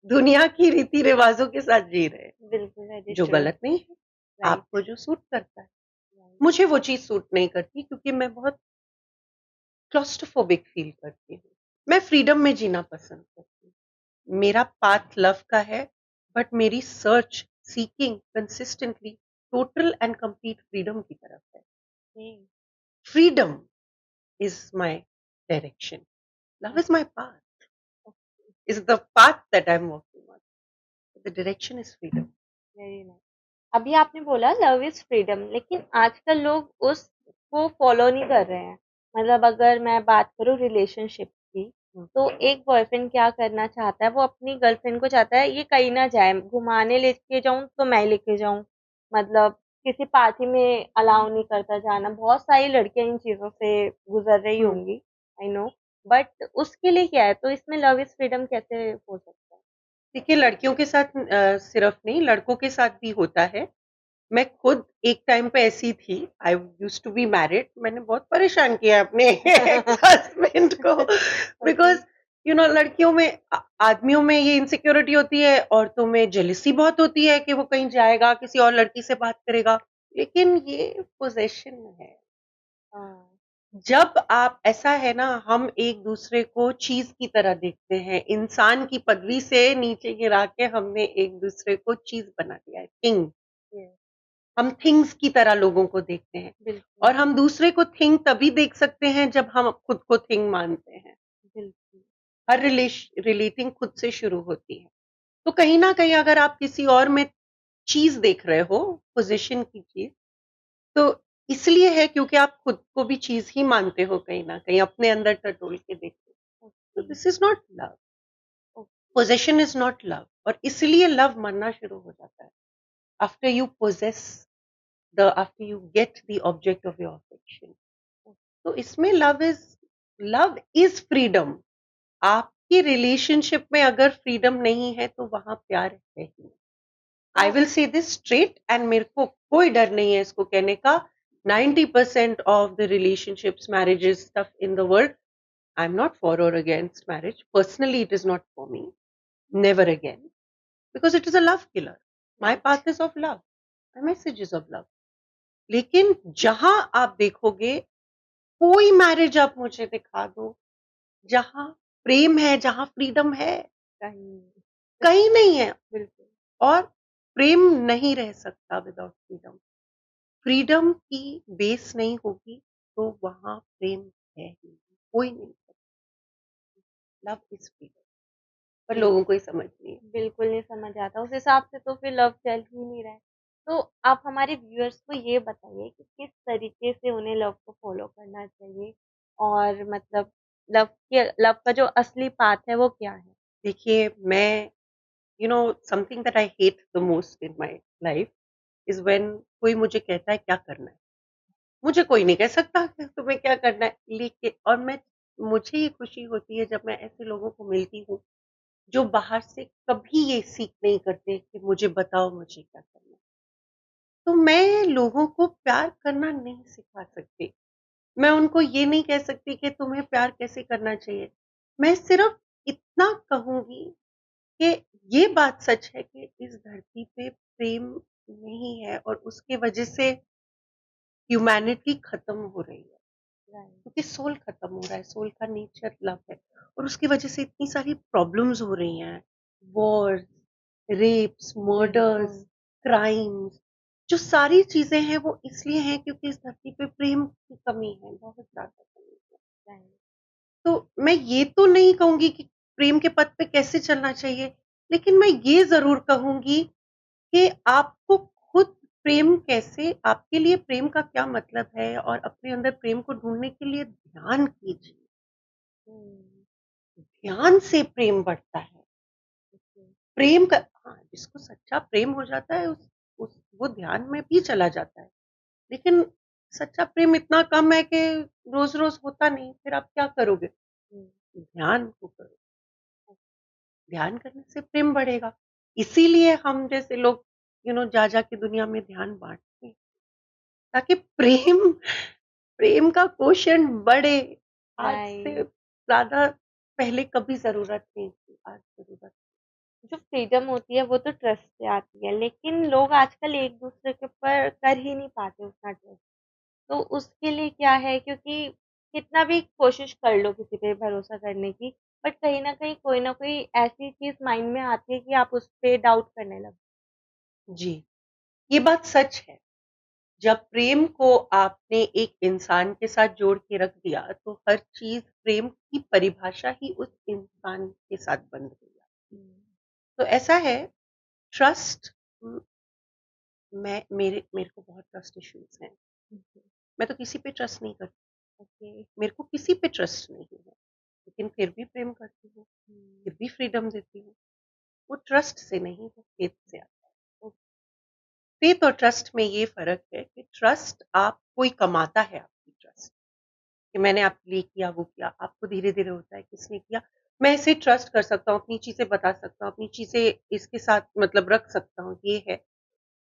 दुनिया की रीति-रिवाज़ों के साथ जी रहे हैं, बिल्कुल वेरी जो ट्रू। गलत नहीं है, राइट, आपको जो सूट करता है। राइट। मुझे वो चीज़ सूट नहीं करती, क्योंकि मैं बहुत क्लॉस्ट्रोफोबिक फ़ील करती हूँ। मैं फ्रीडम में जीना पसंद करती हूँ। मेरा पाथ लव का है, बट मेरी seeking consistently total and complete freedom की तरफ है। जी, freedom is my direction, love is my path, is the path that I'm walking on. The direction is freedom. Very nice. अभी आपने बोला लव इज़ फ्रीडम लेकिन आजकल लोग उसको फ़ॉलो नहीं कर रहे हैं। मतलब अगर मैं बात करूँ रिलेशनशिप की, हुँ, तो एक बॉयफ्रेंड क्या करना चाहता है, वो अपनी गर्लफ्रेंड को चाहता है ये कहीं ना जाए, घुमाने लेके जाऊँ तो मैं लेके जाऊँ। मतलब किसी पार्टी में अलाउ नहीं करता जाना। बहुत सारी लड़कियाँ इन चीज़ों से गुज़र रही हुँ। होंगी, आई नो। बट उसके लिए क्या है? तो इसमें लव इज़ फ्रीडम कैसे हो सकता है? देखिए, लड़कियों के साथ सिर्फ़ नहीं, लड़कों के साथ भी होता है। मैं खुद एक टाइम पे ऐसी थी, I used to be married, मैंने बहुत परेशान किया अपने एक्स हस्बैंड को, ओके। बिकॉज़ लड़कियों में आदमियों में ये इनसिक्योरिटी होती है, औरतों में जेलसी बहुत होती है कि वो कहीं जाएगा, किसी और लड़की से बात करेगा। लेकिन ये पोज़ेशन है। हाँ, जब आप ऐसा है ना, हम एक-दूसरे को चीज़ की तरह देखते हैं, इंसान की पदवी से नीचे गिरा के हमने एक-दूसरे को चीज़ बना दिया है, थिंग। यस, हम थिंग्स की तरह लोगों को देखते हैं, बिल्कुल, और हम दूसरे को थिंग तभी देख सकते हैं जब हम खुद को थिंग मानते हैं। बिल्कुल। हर रिलेटिंग खुद से शुरू होती है। तो कहीं न कहीं अगर आप किसी और में चीज़ देख रहे हो, पोज़ीशन की चीज़, तो इसलिए है क्योंकि आप खुद को भी चीज़ ही मानते हो कहीं न कहीं, अपने अंदर टटोल के देखते हो। ओके, तो this is not love, oh possession is not love, और इसलिए लव मरना शुरू हो जाता है। After you possess after you get the object of your affection. तो इसमें लव इज़ फ्रीडम। आपकी रिलेशनशिप में अगर फ्रीडम नहीं है, तो वहाँ प्यार है ही नहीं। आई तो will say this straight, and मेरे को कोई डर नहीं है इसको कहने का। 90% of the relationships, marriages, stuff in the world, I am not for or against marriage, personally it is not for me, never again, because it is a love killer. My right, path is of love, my message is of love. लेकिन जहां आप देखोगे, कोई marriage आप मुझे दिखा दो जहां प्रेम है, जहां फ्रीडम है, कहीं कहीं नहीं है। बिल्कुल, और प्रेम नहीं रह सकता विदाउट फ्रीडम। फ्रीडम की बेस नहीं होगी, तो वहाँ प्रेम है ही नहीं, कोई नहीं सकता। लव इज़ फ्रीडम, पर बिल लोगों को ये समझ नहीं है। बिल्कुल नहीं समझ आता। उस हिसाब से तो फिर लव चल ही नहीं रहा है। तो आप हमारे व्यूअर्स को ये बताइए कि किस तरीके से उन्हें लव को फ़ॉलो करना चाहिए? और मतलब लव का जो असली पाथ है वो क्या है? देखिए मैं something that I hate the most in my life is when कोई मुझे कहता है क्या करना है। मुझे कोई नहीं कह सकता कि तुम्हें क्या करना है, लेकिन और मैं मुझे ये खुशी होती है जब मैं ऐसे लोगों को मिलती हूँ, जो बाहर से कभी ये सीख नहीं करते कि मुझे बताओ मुझे क्या करना है। तो मैं लोगों को प्यार करना नहीं सिखा सकती। मैं उनको ये नहीं कह सकती कि तुम्हें प्यार कैसे करना चाहिए। मैं सिर्फ़ इतना कहूँगी कि ये बात सच है कि इस धरती पे प्रेम नहीं है और उसकी वजह से ह्यूमैनिटी खत्म हो रही है। राइट। क्योंकि सोल खत्म हो रहा है, सोल का नेचर लव है और उसकी वजह से इतनी सारी प्रॉब्लम्स हो रही हैं, वॉर्स, रेप्स, मर्डर्स, बिल्कुल। क्राइम्स, जो सारी चीज़ें हैं वो इसलिए हैं क्योंकि इस धरती पे प्रेम की कमी है, बहुत ज़्यादा कमी है। राइट। तो मैं ये तो नहीं कहूँगी कि प्रेम के पथ पे कैसे चलना चाहिए, लेकिन मैं ये ज़रूर कहूँगी कि आपको खुद प्रेम कैसे आपके लिए प्रेम का क्या मतलब है और अपने अंदर प्रेम को ढूँढने के लिए ध्यान कीजिए। हुँ। ध्यान से प्रेम बढ़ता है। ओके। प्रेम का हाँ, जिसको सच्चा प्रेम हो जाता है उस वो ध्यान में भी चला जाता है। लेकिन सच्चा प्रेम इतना कम है कि रोज़-रोज़ होता नहीं, फिर आप क्या करोगे? हुँ। ध्यान को करो। ध्यान करने से प्रेम बढ़ेगा। इसीलिए हम जैसे लोग जा-जा के दुनिया में ध्यान बाँटते हैं, ताकि प्रेम प्रेम का क्वोशंट बढ़े। आज से राइट। ज़्यादा पहले कभी ज़रूरत नहीं थी, आज ज़रूरत जो फ्रीडम होती है वो तो ट्रस्ट से आती है, लेकिन लोग आजकल एक-दूसरे के ऊपर कर ही नहीं पाते उतना ट्रस्ट। तो उसके लिए क्या है, क्योंकि कितना भी कोशिश कर लो किसी पे भरोसा करने की, बट कहीं न कहीं कोई न कोई ऐसी चीज़ माइंड में आती है कि आप उस पे डाउट करने लगो। जी, ये बात सच है। जब प्रेम को आपने एक इंसान के साथ जोड़ के रख दिया, तो हर चीज़ प्रेम की परिभाषा ही उस इंसान के साथ बंध गई। हुँ। तो ऐसा है, ट्रस्ट मैं मेरे को बहुत ट्रस्ट इश्यूज़ हैं। हुँ, हुँ। मैं तो किसी पे ट्रस्ट नहीं करती, ओके। मेरे को किसी पे ट्रस्ट नहीं है, लेकिन फिर भी प्रेम करती हूँ, हुँ। फिर भी फ्रीडम देती हूँ। वो ट्रस्ट से नहीं, वो फेथ से आता है। ओ फेथ और ट्रस्ट में ये फ़र्क है कि ट्रस्ट आप कोई कमाता है आपकी ट्रस्ट, कि मैंने आपके लिए किया, वो किया, आपको धीरे-धीरे होता है किसने किया। मैं इसे ट्रस्ट कर सकता हूँ, अपनी चीज़ें बता सकता हूँ, अपनी चीज़ें इसके साथ मतलब रख सकता हूँ, ये है,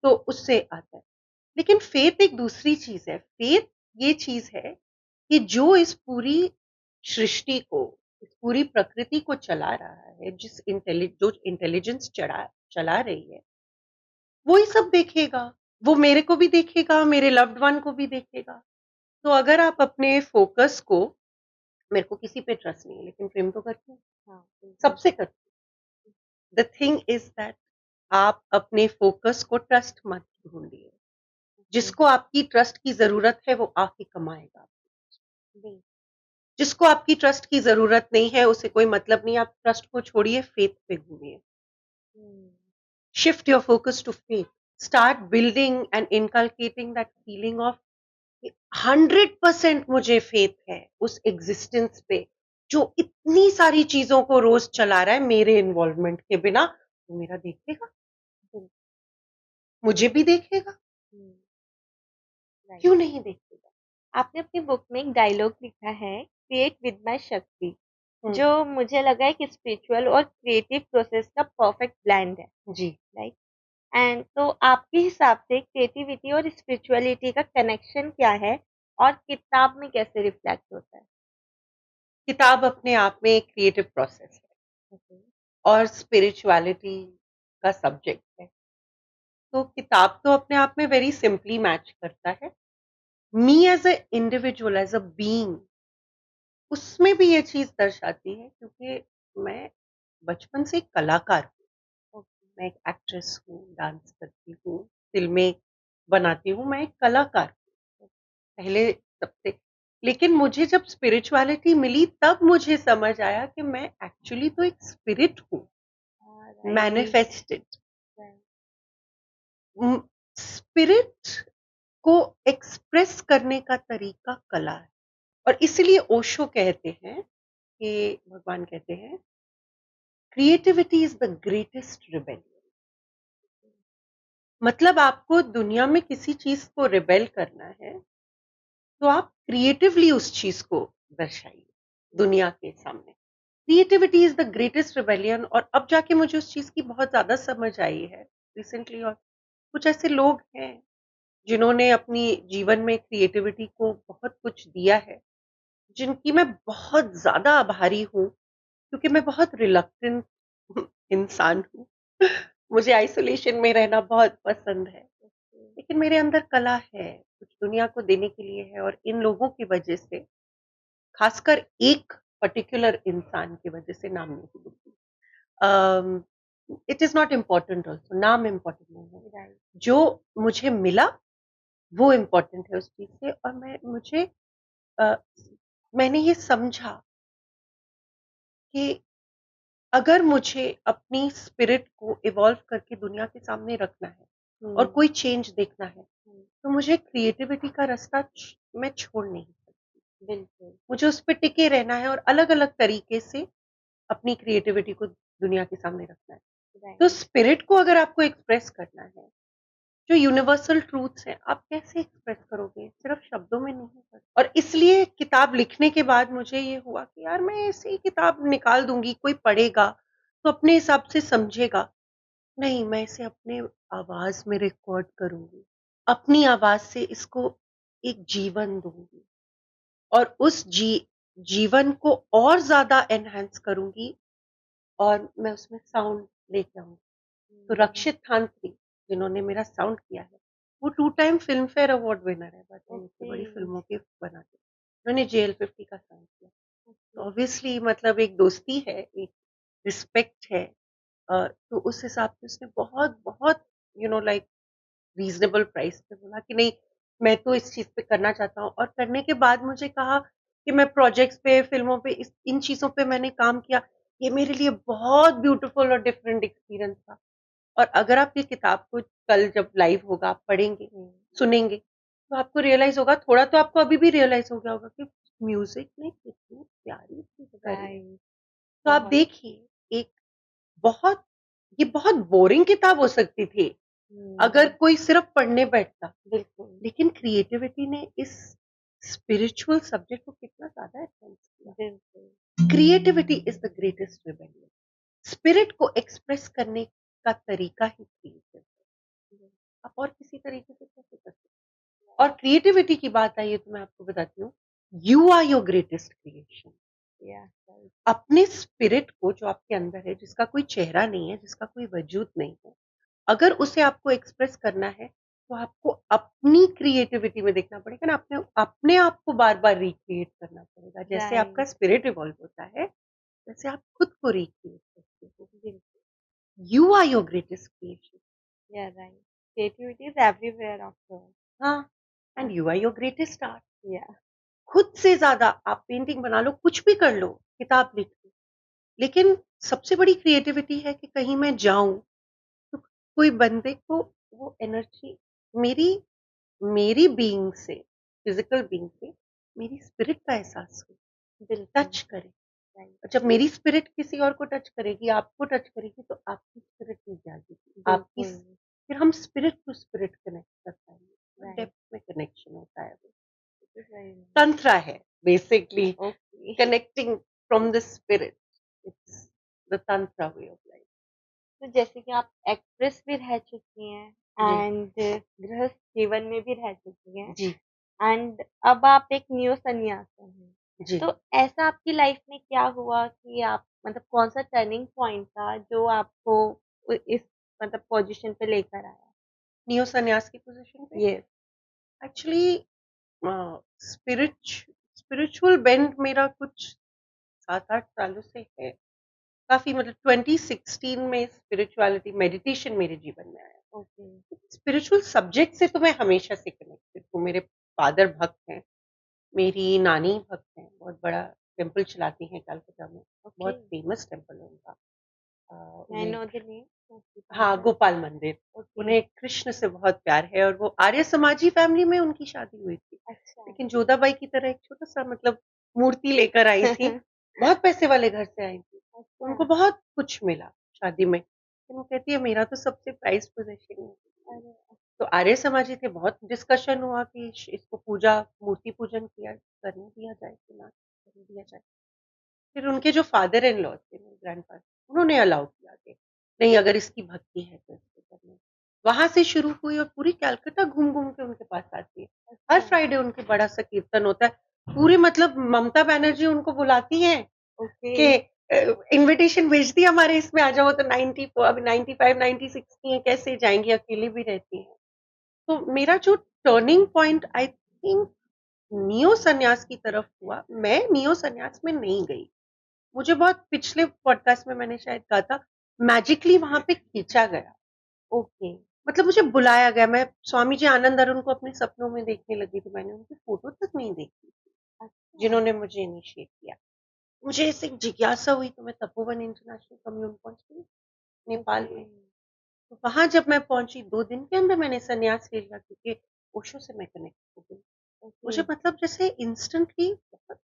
तो उससे आता है। लेकिन फेथ एक दूसरी चीज़ है। फेथ ये चीज़ है कि जो इस पूरी सृष्टि को, इस पूरी प्रकृति को चला रहा है, जो इंटेलिजेंस चला रही है, वो ही सब देखेगा। वो मेरे को भी देखेगा, मेरे लव्ड वन को भी देखेगा। तो अगर आप अपने फ़ोकस को मेरे को किसी पे ट्रस्ट नहीं है, लेकिन प्रेम तो करती हूँ, हाँ, बिल्कुल। सबसे करती हूँ। द थिंग इज़ दैट आप अपने फ़ोकस को ट्रस्ट मत ढूँढिए। ओके। जिसको आपकी ट्रस्ट की ज़रूरत है, वो आके कमाएगा। बिल जिसको आपकी ट्रस्ट की ज़रूरत नहीं है, उसे कोई मतलब नहीं, आप ट्रस्ट को छोड़िए, फेथ पे घूमिए। हुँ। Shift your focus to faith. Start building and inculcating that feeling of 100% मुझे फेथ है उस एग्जिस्टेंस पे, जो इतनी सारी चीज़ों को रोज़ चला रहा है मेरे इन्वॉल्वमेंट के बिना, वो मेरा देखेगा, बिल मुझे भी देखेगा, हुँ। राइट। क्यों नहीं देखेगा? आपने अपनी बुक में एक डायलॉग लिखा है, क्रिएट विद माय शक्ति, हुँ, जो मुझे लगा है कि स्पिरिचुअल और क्रिएटिव प्रोसेस का परफेक्ट ब्लेंड है, जी। राइट? एंड तो आपके हिसाब से क्रिएटिविटी और स्पिरिचुअलिटी का कनेक्शन क्या है और किताब में कैसे रिफ्लेक्ट होता है? किताब अपने आप में एक क्रिएटिव प्रोसेस है ओके। और स्पिरिचुअलिटी का सब्जेक्ट है। तो किताब तो अपने आप में वेरी सिंपली मैच करता है। Me as a individual, as a being, उसमें भी ये चीज़ दर्शाती है क्योंकि मैं बचपन से एक कलाकार हूँ। ओके। मैं एक एक्ट्रेस हूँ, डांस करती हूँ, फ़िल्में बनाती हूँ, मैं एक कलाकार हूँ, पहले सबसे। लेकिन मुझे जब स्पिरिचुअलिटी मिली तब मुझे समझ आया कि मैं एक्चुअली तो एक स्पिरिट हूँ, राइट। मैनिफेस्टेड। राइट। स्पिरिट को एक्सप्रेस करने का तरीका कला है और इसीलिए ओशो कहते हैं कि भगवान कहते हैं creativity is the greatest rebellion. मतलब आपको दुनिया में किसी चीज को रिबेल करना है तो आप क्रिएटिवली उस चीज को दर्शाइए दुनिया के सामने। Creativity is the greatest rebellion. और अब जाके मुझे उस चीज की बहुत ज्यादा समझ आई है रिसेंटली। और कुछ ऐसे लोग हैं जिन्होंने अपनी जीवन में क्रिएटिविटी को बहुत कुछ दिया है, जिनकी मैं बहुत ज्यादा आभारी हूँ, क्योंकि मैं बहुत रिलक्टेंट इंसान हूँ। मुझे आइसोलेशन में रहना बहुत पसंद है, लेकिन मेरे अंदर कला है, कुछ दुनिया को देने के लिए है। और इन लोगों की वजह से, खासकर एक पर्टिकुलर इंसान की वजह से, नाम नहीं दूंगी, it is not important also, नाम इम्पोर्टेंट नहीं है, जो मुझे मिला वो इम्पोर्टेंट है उस चीज से। और अ, मैंने ये समझा कि अगर मुझे अपनी स्पिरिट को इवॉल्व करके दुनिया के सामने रखना है और कोई चेंज देखना है, तो मुझे क्रिएटिविटी का रास्ता मैं छोड़ नहीं सकती। बिल्कुल। मुझे उस पर टिके रहना है और अलग अलग तरीके से अपनी क्रिएटिविटी को दुनिया के सामने रखना है। तो स्पिरिट को अगर आपको एक्सप्रेस करना है, जो यूनिवर्सल ट्रूथ्स हैं, आप कैसे एक्सप्रेस करोगे? सिर्फ शब्दों में नहीं कर। और इसलिए किताब लिखने के बाद मुझे ये हुआ कि यार मैं ऐसे ही किताब निकाल दूंगी, कोई पढ़ेगा तो अपने हिसाब से समझेगा। नहीं, मैं इसे अपने आवाज में रिकॉर्ड करूंगी, अपनी आवाज से इसको एक जीवन दूंगी और उस जीवन को और ज्यादा एनहांस करूंगी और मैं उसमें साउंड लेके आऊंगी। तो रक्षित थांत्री, जिन्होंने मेरा साउंड किया है, वो 2 time film fair award winner है। बताइए, इतनी बड़ी फिल्मों के बनाते उन्होंने JL50 का साउंड किया। तो ऑब्वियसली मतलब एक दोस्ती है, एक रिस्पेक्ट है। तो उस हिसाब से उसने बहुत बहुत लाइक रीजनेबल प्राइस पे बोला कि नहीं, मैं तो इस चीज पे करना चाहता हूँ। और करने के बाद मुझे कहा कि मैं प्रोजेक्ट्स पे, फिल्मों पे, इन चीजों पे मैंने काम किया। ये मेरे लिए बहुत ब्यूटीफुल और डिफरेंट एक्सपीरियंस था। और अगर आप ये किताब को कल जब लाइव होगा आप पढ़ेंगे, सुनेंगे, तो आपको रियलाइज होगा, थोड़ा तो आपको अभी भी रियलाइज हो गया होगा कि म्यूजिक ने कितनी प्यारी चीज करी है। तो आप देखिए, एक बहुत ये बहुत बोरिंग किताब हो सकती थी अगर कोई सिर्फ पढ़ने बैठता। बिल्कुल। लेकिन क्रिएटिविटी ने इस स्पिरिचुअल सब्जेक्ट को कितना ज्यादा एनहांस किया। बिल्कुल। Creativity is the greatest rebellion. Spirit को एक्सप्रेस करने का तरीका ही क्रिएटिव है। आप और किसी तरीके से कैसे कर सकते हैं? और क्रिएटिविटी की बात आई है तो मैं आपको बताती हूँ, you are your greatest creation. अपने स्पिरिट को, जो आपके अंदर है, जिसका कोई चेहरा नहीं है, जिसका कोई वजूद नहीं है, अगर उसे आपको एक्सप्रेस करना है तो आपको अपनी क्रिएटिविटी में देखना पड़ेगा ना, अपने अपने आप को बार बार रिक्रिएट करना पड़ेगा। जैसे आपका स्पिरिट इवॉल्व होता है, वैसे आप खुद को रिक्रिएट करते हो। You are your greatest creation. Yeah, right. Creativity is everywhere after all. हाँ, and you are your greatest art. Yeah. खुद से ज्यादा आप पेंटिंग बना लो, कुछ भी कर लो, किताब लिख लो, लेकिन सबसे बड़ी क्रिएटिविटी है कि कहीं मैं जाऊं तो कोई बंदे को वो एनर्जी मेरी मेरी बीइंग से, फिजिकल बीइंग से, मेरी स्पिरिट का एहसास हो, टच करे। और जब मेरी स्पिरिट किसी और को टच करेगी, आपको टच करेगी, तो आपकी स्पिरिट में जाएगी, आपकी फिर हम स्पिरिट टू स्पिरिट कनेक्ट कर पाएंगे। डेप्थ में कनेक्शन होता है, वो तंत्र है basically, connecting from the spirit. It's the तंत्र वे ऑफ लाइफ। तो जैसे कि आप एक्ट्रेस भी रह चुकी हैं एंड गृहस्थ जीवन में भी रह चुकी हैं जी एंड अब आप एक न्यू सन्यासी हैं। जी। तो ऐसा आपकी लाइफ में क्या हुआ कि आप मतलब कौन सा टर्निंग पॉइंट था जो आपको इस मतलब पोजीशन पे लेकर आया? नियो सन्यास की पोजीशन पे यस। एक्चुअली स्पिरिचुअल बेंड मेरा कुछ 7-8 सालों से है। काफी मतलब 2016 में स्पिरिचुअलिटी मेडिटेशन मेरे जीवन में आया। ओके। स्पिरिचुअल सब्जेक्ट से तो मैं हमेशा से कनेक्टेड हूँ। मेरे फादर भक्त हैं, मेरी नानी भक्त हैं, बहुत बड़ा टेम्पल चलाती हैं कलकत्ता में, बहुत फेमस टेम्पल है उनका। I know the name. हाँ, गोपाल मंदिर। उन्हें कृष्ण से बहुत प्यार है और वो आर्य समाजी फैमिली में उनकी शादी हुई थी। अच्छा। लेकिन जोधाबाई की तरह एक छोटा सा मतलब मूर्ति लेकर आई थी। बहुत पैसे वाले घर से आई थी। उनको बहुत कुछ मिला शादी में। तो वो कहती है मेरा तो सबसे प्राइज़ पोज़ीशन है। अरे! तो आर्य समाजी थे, बहुत डिस्कशन हुआ कि इसको पूजा मूर्ति पूजन किया करने दिया जाए कि ना करने दिया जाए। फिर उनके जो फादर इन लॉ थे, मेरे ग्रैंडफ़ादर, उन्होंने अलाउ किया कि नहीं अगर इसकी भक्ति है तो इसको करने। वहाँ से शुरू हुई और पूरी कलकत्ता घूम-घूम के उनके पास आती है। हर अच्छा, फ्राइडे उनके बड़ा-सा कीर्तन होता है। पूरी मतलब ममता बनर्जी उनको बुलाती हैं ओके, कि इन्विटेशन भेज दिया हमारे इसमें आ जाओ तो 90 अभी 95, 96 की हैं, कैसे जाएँगी अकेली भी रहती हैं। तो मेरा जो turning point I think neo सन्यास की तरफ हुआ। मैं नियो सन्यास में नहीं गई। मुझे बहुत पिछले पॉडकास्ट में मैंने शायद कहा था, मैजिकली वहाँ पे खींचा गया। ओके। मतलब मुझे बुलाया गया, मैं स्वामी जी आनंद अरुण को अपने सपनों में देखने लगी थी, मैंने उनकी फ़ोटो तक नहीं देखी, अच्छा, जिन्होंने मुझे इनिशिएट किया। मुझे ऐसे एक जिज्ञासा हुई तो मैं तपोवन इंटरनेशनल कम्यून पहुँच गई, नेपाल ओके, में। तो वहाँ जब मैं पहुँची 2 दिन के अंदर मैंने संन्यास ले लिया क्योंकि ओशो से मैं कनेक्ट हो गई। ओके। मुझे मतलब जैसे इंस्टेंटली बहुत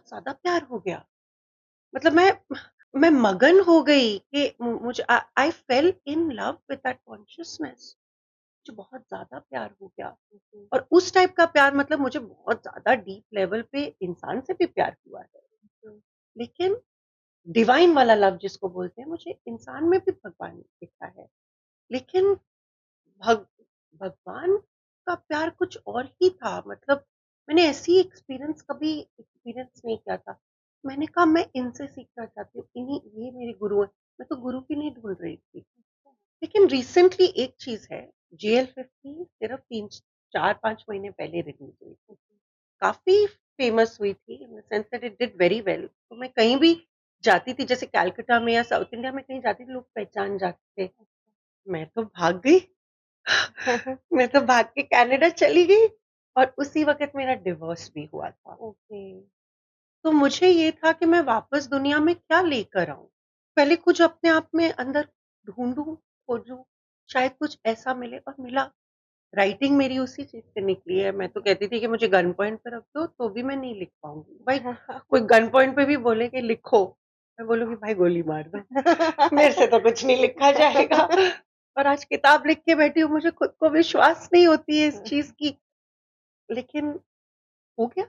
ज़्यादा प्यार हो गया। मतलब मैं मगन हो गई कि मुझे I fell in love with that consciousness. मुझे बहुत ज़्यादा प्यार हो गया ओके, और उस टाइप का प्यार मतलब मुझे बहुत ज़्यादा डीप लेवल पे इंसान से भी प्यार हुआ है। ओके, लेकिन डिवाइन वाला लव जिसको बोलते हैं, मुझे इंसान में भी भगवान दिखा है। लेकिन भग भगवान का प्यार कुछ और ही था। मतलब मैंने ऐसी एक्सपीरियंस कभी एक्सपीरियंस नहीं किया था। मैंने कहा मैं इनसे सीखना चाहती हूँ, इन्हीं ये मेरे गुरु हैं। मैं तो गुरु की नहीं ढूँढ रही थी। लेकिन रिसेंटली एक चीज़ है, जीएल-50 सिर्फ़ 3 4-5 महीने पहले रिलीज़ हुई थी। काफ़ी फ़ेमस हुई थी in the sense that it did very well. तो मैं कहीं भी जाती थी, जैसे कलकत्ता में या साउथ इंडिया में कहीं जाती थी, लोग पहचान जाते थे। मैं तो भाग गई। मैं तो भाग के कनाडा चली गई और उसी वक़्त मेरा डिवोर्स भी हुआ था। ओके, तो मुझे ये था कि मैं वापस दुनिया में क्या लेकर आऊँ? पहले कुछ अपने आप में अंदर ढूँढूँ, खोजूँ, शायद कुछ ऐसा मिले और मिला। राइटिंग मेरी उसी चीज़ से निकली है। मैं तो कहती थी कि मुझे गन पॉइंट पे रख दो, तो भी मैं नहीं लिख पाऊँगी। भाई कोई गन पॉइंट पे भी बोले कि लिखो, मैं बोलूँगी भाई गोली मार दो। मेरे से तो कुछ नहीं लिखा जाएगा। और आज किताब लिख के बैठी हूँ, मुझे खुद को विश्वास नहीं होती है इस चीज़ की, लेकिन हो गया।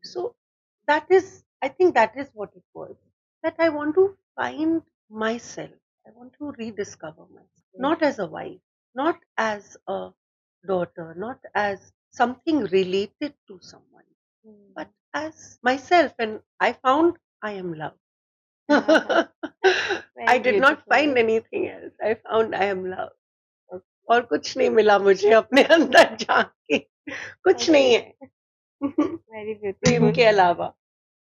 So I think that is what it was. That I want to find myself. I want to rediscover myself. Not as a wife, not as a daughter, not as something related to someone, but as myself. And I found I am love. I very did not find beautiful. anything else. I found I am love. और कुछ नहीं मिला मुझे अपने अंदर जाके कुछ नहीं ओके, है वेरी प्रेम ब्यूटीफुल। के अलावा।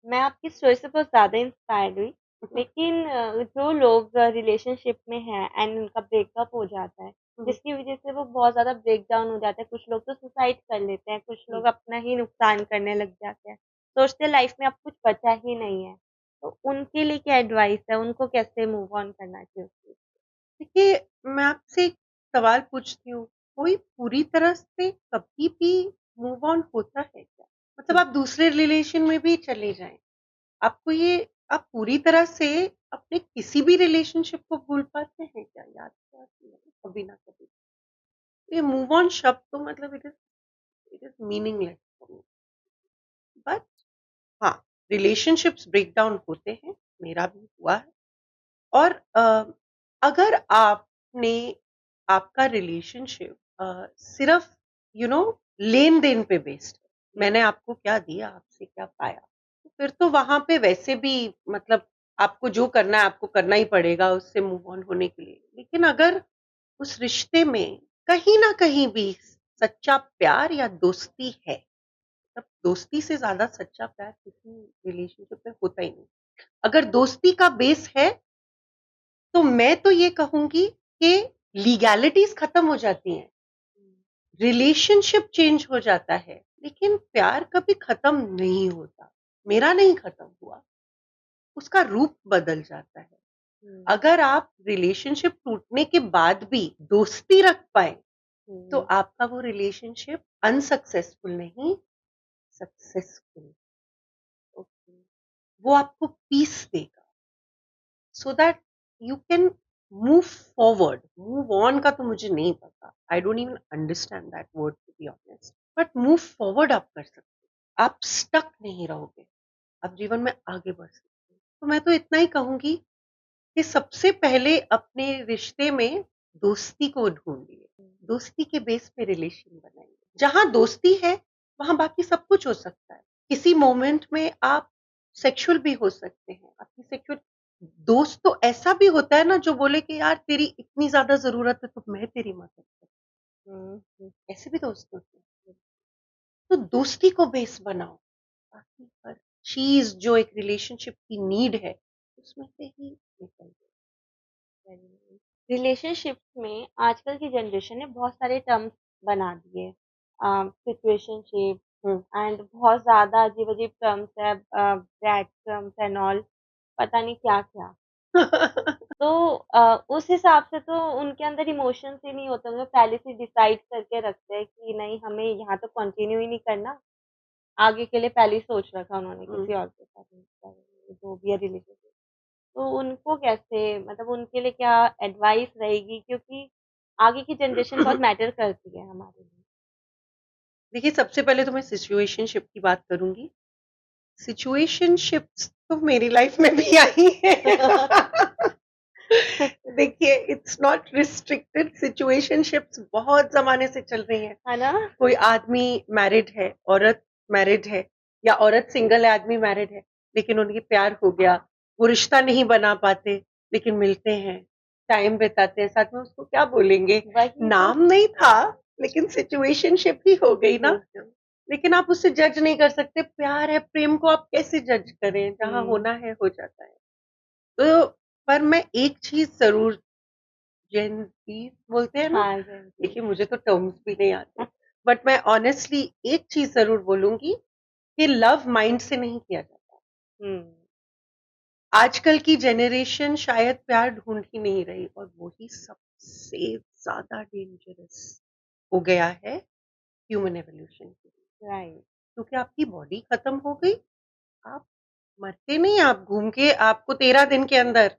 मैं आपकी स्टोरी से बहुत ज़्यादा इंस्पायर्ड हुई। लेकिन जो लोग रिलेशनशिप में हैं एंड उनका ब्रेकअप हो जाता है, जिसकी वज़ह से वो बहुत ज़्यादा ब्रेक डाउन हो जाते हैं। कुछ लोग तो सुसाइड कर लेते हैं, कुछ लोग अपना ही नुकसान करने लग जाते हैं। सोचते हैं लाइफ में अब कुछ बचा ही नहीं है। तो उनके लिए क्या एडवाइस है? उनको कैसे मूव ऑन करना चाहिए उस चीज़ से? देखिए, मैं आपसे एक सवाल पूछती हूँ, कोई पूरी तरह से कभी भी मूव ऑन होता है क्या? मतलब आप दूसरे रिलेशन में भी चले जाएँ, आपको ये आप पूरी तरह से अपने किसी भी रिलेशनशिप को भूल पाते हैं क्या? याद तो आती है कभी ना कभी। ये मूव ऑन शब्द तो मतलब it is meaningless for me. But हाँ, रिलेशनशिप्स ब्रेक डाउन होते हैं, मेरा भी हुआ है। और अगर आपने आपका रिलेशनशिप सिर्फ लेन-देन पे बेस्ड है, मैंने आपको क्या दिया, आपसे क्या पाया, तो फिर तो वहाँ पे वैसे भी मतलब आपको जो करना है आपको करना ही पड़ेगा उससे मूव ऑन होने के लिए। लेकिन अगर उस रिश्ते में कहीं न कहीं भी सच्चा प्यार या दोस्ती है, तब दोस्ती से ज़्यादा सच्चा प्यार किसी रिलेशनशिप में होता ही नहीं। अगर दोस्ती का बेस है तो मैं तो ये कहूँगी कि लीगैलिटीज़ खत्म हो जाती हैं, रिलेशनशिप चेंज हो जाता है, लेकिन प्यार कभी खत्म नहीं होता। मेरा नहीं खत्म हुआ, उसका रूप बदल जाता है। हुँ, अगर आप रिलेशनशिप टूटने के बाद भी दोस्ती रख पाएँ, तो हुँ, आपका वो रिलेशनशिप अनसक्सेसफुल नहीं, सक्सेसफुल। ओके। वो आपको पीस देगा, so that you can move forward. Move on का तो मुझे नहीं पता, I don't even understand that word to be honest, but move forward आप कर सकते हो, आप स्टक नहीं रहोगे, आप जीवन में आगे बढ़ सकते हो। तो मैं तो इतना ही कहूंगी कि सबसे पहले अपने रिश्ते में दोस्ती को ढूंढिए, दोस्ती के बेस पे रिलेशन बनाइए। जहां दोस्ती है वहां बाकी सब कुछ हो सकता है। किसी मोमेंट में आप सेक्सुअल भी हो सकते हैं, आपकी सेक्सुअल दोस्त तो ऐसा भी होता है ना जो बोले कि यार तेरी इतनी ज्यादा जरूरत है तो मैं तेरी मदद करूं, ऐसे भी दोस्त होते हैं। तो दोस्ती को बेस बनाओ, बाकी हर चीज जो एक रिलेशनशिप की नीड है उसमें से ही निकल जाए। रिलेशनशिप्स में आजकल की जनरेशन ने बहुत सारे टर्म्स बना दिए, सिचुएशनशिप हम्म। एंड बहुत ज़्यादा अजीब-अजीब टर्म्स है, ब्रैड टर्म्स एंड ऑल, पता नहीं क्या-क्या। तो उस हिसाब से तो उनके अंदर इमोशंस ही नहीं होते होंगे, पहले से डिसाइड करके रखते हैं कि नहीं हमें यहाँ तो कंटिन्यू ही नहीं करना, आगे के लिए पहले ही सोच रखा उन्होंने किसी और के साथ जो भी है रिलेशनशिप। तो उनको कैसे मतलब उनके लिए क्या एडवाइस रहेगी? क्योंकि आगे की जनरेशन बहुत मैटर करती है हमारे लिए। देखिए, सबसे पहले तो मैं सिचुएशनशिप की बात करूंगी। सिचुएशनशिप्स तो मेरी लाइफ में भी आई है। देखिए, इट्स नॉट रिस्ट्रिक्टेड, सिचुएशनशिप्स बहुत जमाने से चल रही हैं। है ना? कोई आदमी मैरिड है, औरत मैरिड है, या औरत सिंगल है, आदमी मैरिड है, लेकिन उनकी प्यार हो गया, वो रिश्ता नहीं बना पाते, लेकिन मिलते हैं, टाइम बिताते हैं साथ में, उसको क्या बोलेंगे? वही तो। नाम नहीं था, लेकिन सिचुएशनशिप ही हो गई ना। बिल्कुल। लेकिन आप उससे जज नहीं कर सकते, प्यार है, प्रेम को आप कैसे जज करें? जहाँ हुँ। होना है हो जाता है। तो पर मैं एक चीज जरूर, जेन जी बोलते हैं ना, हाँ, हाँ जी। देखिए मुझे तो टर्म्स भी नहीं आते, बट मैं ऑनेस्टली एक चीज जरूर बोलूंगी कि लव माइंड से नहीं किया जाता। हुँ, आजकल की जनरेशन शायद प्यार ढूंढ ही नहीं रही, और वही सबसे ज्यादा डेंजरस हो गया है ह्यूमन एवोल्यूशन के लिए। राइट। क्योंकि आपकी बॉडी खत्म हो गई, आप मरते नहीं, आप घूम के आपको 13 दिन के अंदर,